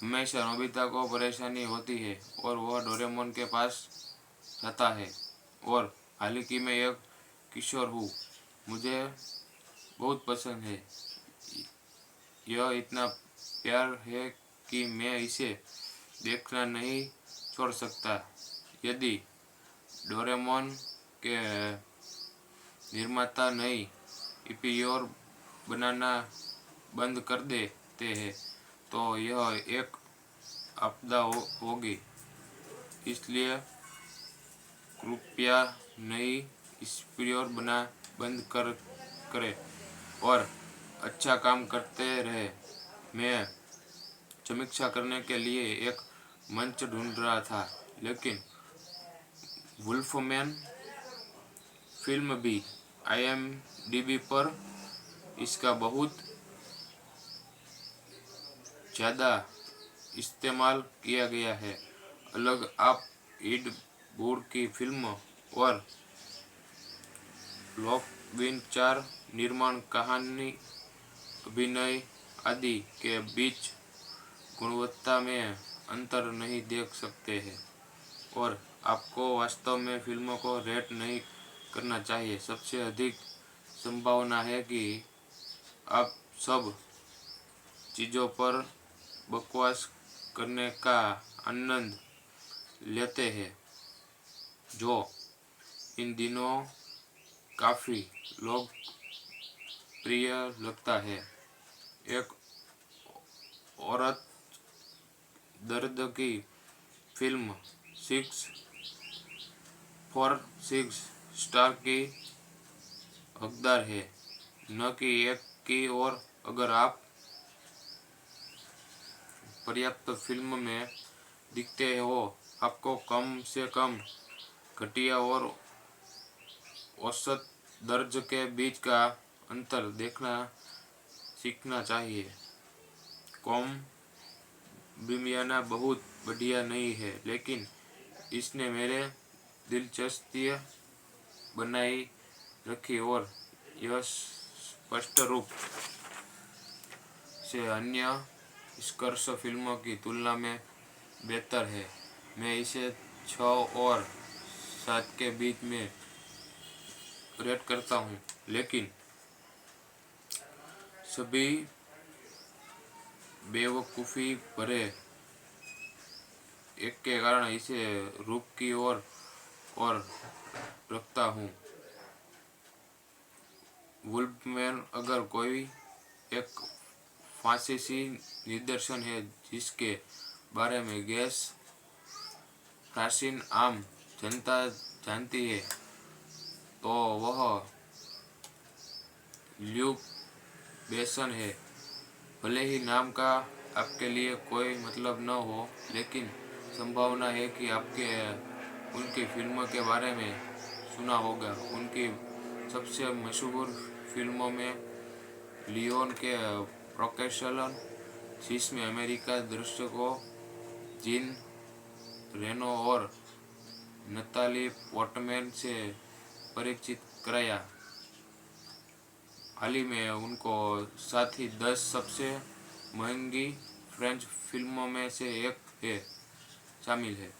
हमेशा नोबिता को परेशानी होती है और वह डोरेमोन के पास जाता है और हालांकि मैं एक किशोर हूँ, मुझे बहुत पसंद है। यह इतना प्यार है कि मैं इसे देखना नहीं छोड़ सकता। यदि डोरेमोन के निर्माता नई ईपीओर बनाना बंद कर देते हैं तो यह एक आपदा होगी। इसलिए कृपया नई ईपीओर बना बंद करें और अच्छा काम करते रहे। मैं समीक्षा करने के लिए एक मंच ढूंढ रहा था, लेकिन वुल्फमैन फिल्म भी IMDb पर इसका बहुत ज़्यादा इस्तेमाल किया गया है। अलग आप एड वुड की फिल्म और लॉकविन 4 निर्माण, कहानी, अभिनय आदि के बीच गुणवत्ता में अंतर नहीं देख सकते हैं और आपको वास्तव में फिल्मों को रेट नहीं करना चाहिए। सबसे अधिक संभावना है कि आप सब चीज़ों पर बकवास करने का आनंद लेते हैं, जो इन दिनों काफ़ी लोकप्रिय लगता है। एक औरत दर्द की फिल्म 6 स्टार की हकदार है, न कि 1 की। और अगर आप पर्याप्त फिल्म में दिखते हो, आपको कम से कम घटिया और औसत दर्ज के बीच का अंतर देखना सीखना चाहिए। कॉम बिमियाना बहुत बढ़िया नहीं है, लेकिन इसने मेरे दिलचस्पी बनाई रखी और यह स्पष्ट रूप से अन्य स्कर्स फिल्मों की तुलना में बेहतर है। मैं इसे 6 और 7 के बीच में रेट करता हूँ, लेकिन सभी बेवकूफ़ी भरे एक के कारण इसे रूप की ओर और रखता हूँ। वुल्फमैन अगर कोई एक फ्रांसीसी निर्देशन है जिसके बारे में गैस प्राचीन आम जनता जानती है, तो वह ल्यूक बेसन है। भले ही नाम का आपके लिए कोई मतलब न हो, लेकिन संभावना है कि आपके उनकी फिल्मों के बारे में सुना होगा। उनकी सबसे मशहूर फिल्मों में लियोन के प्रोकेशन, जिसमें अमेरिका दर्शकों जीन रेनो और नताली पोर्टमैन से परिचित कराया। हाल ही में उनको साथ ही 10 सबसे महंगी फ्रेंच फिल्मों में से एक है शामिल है।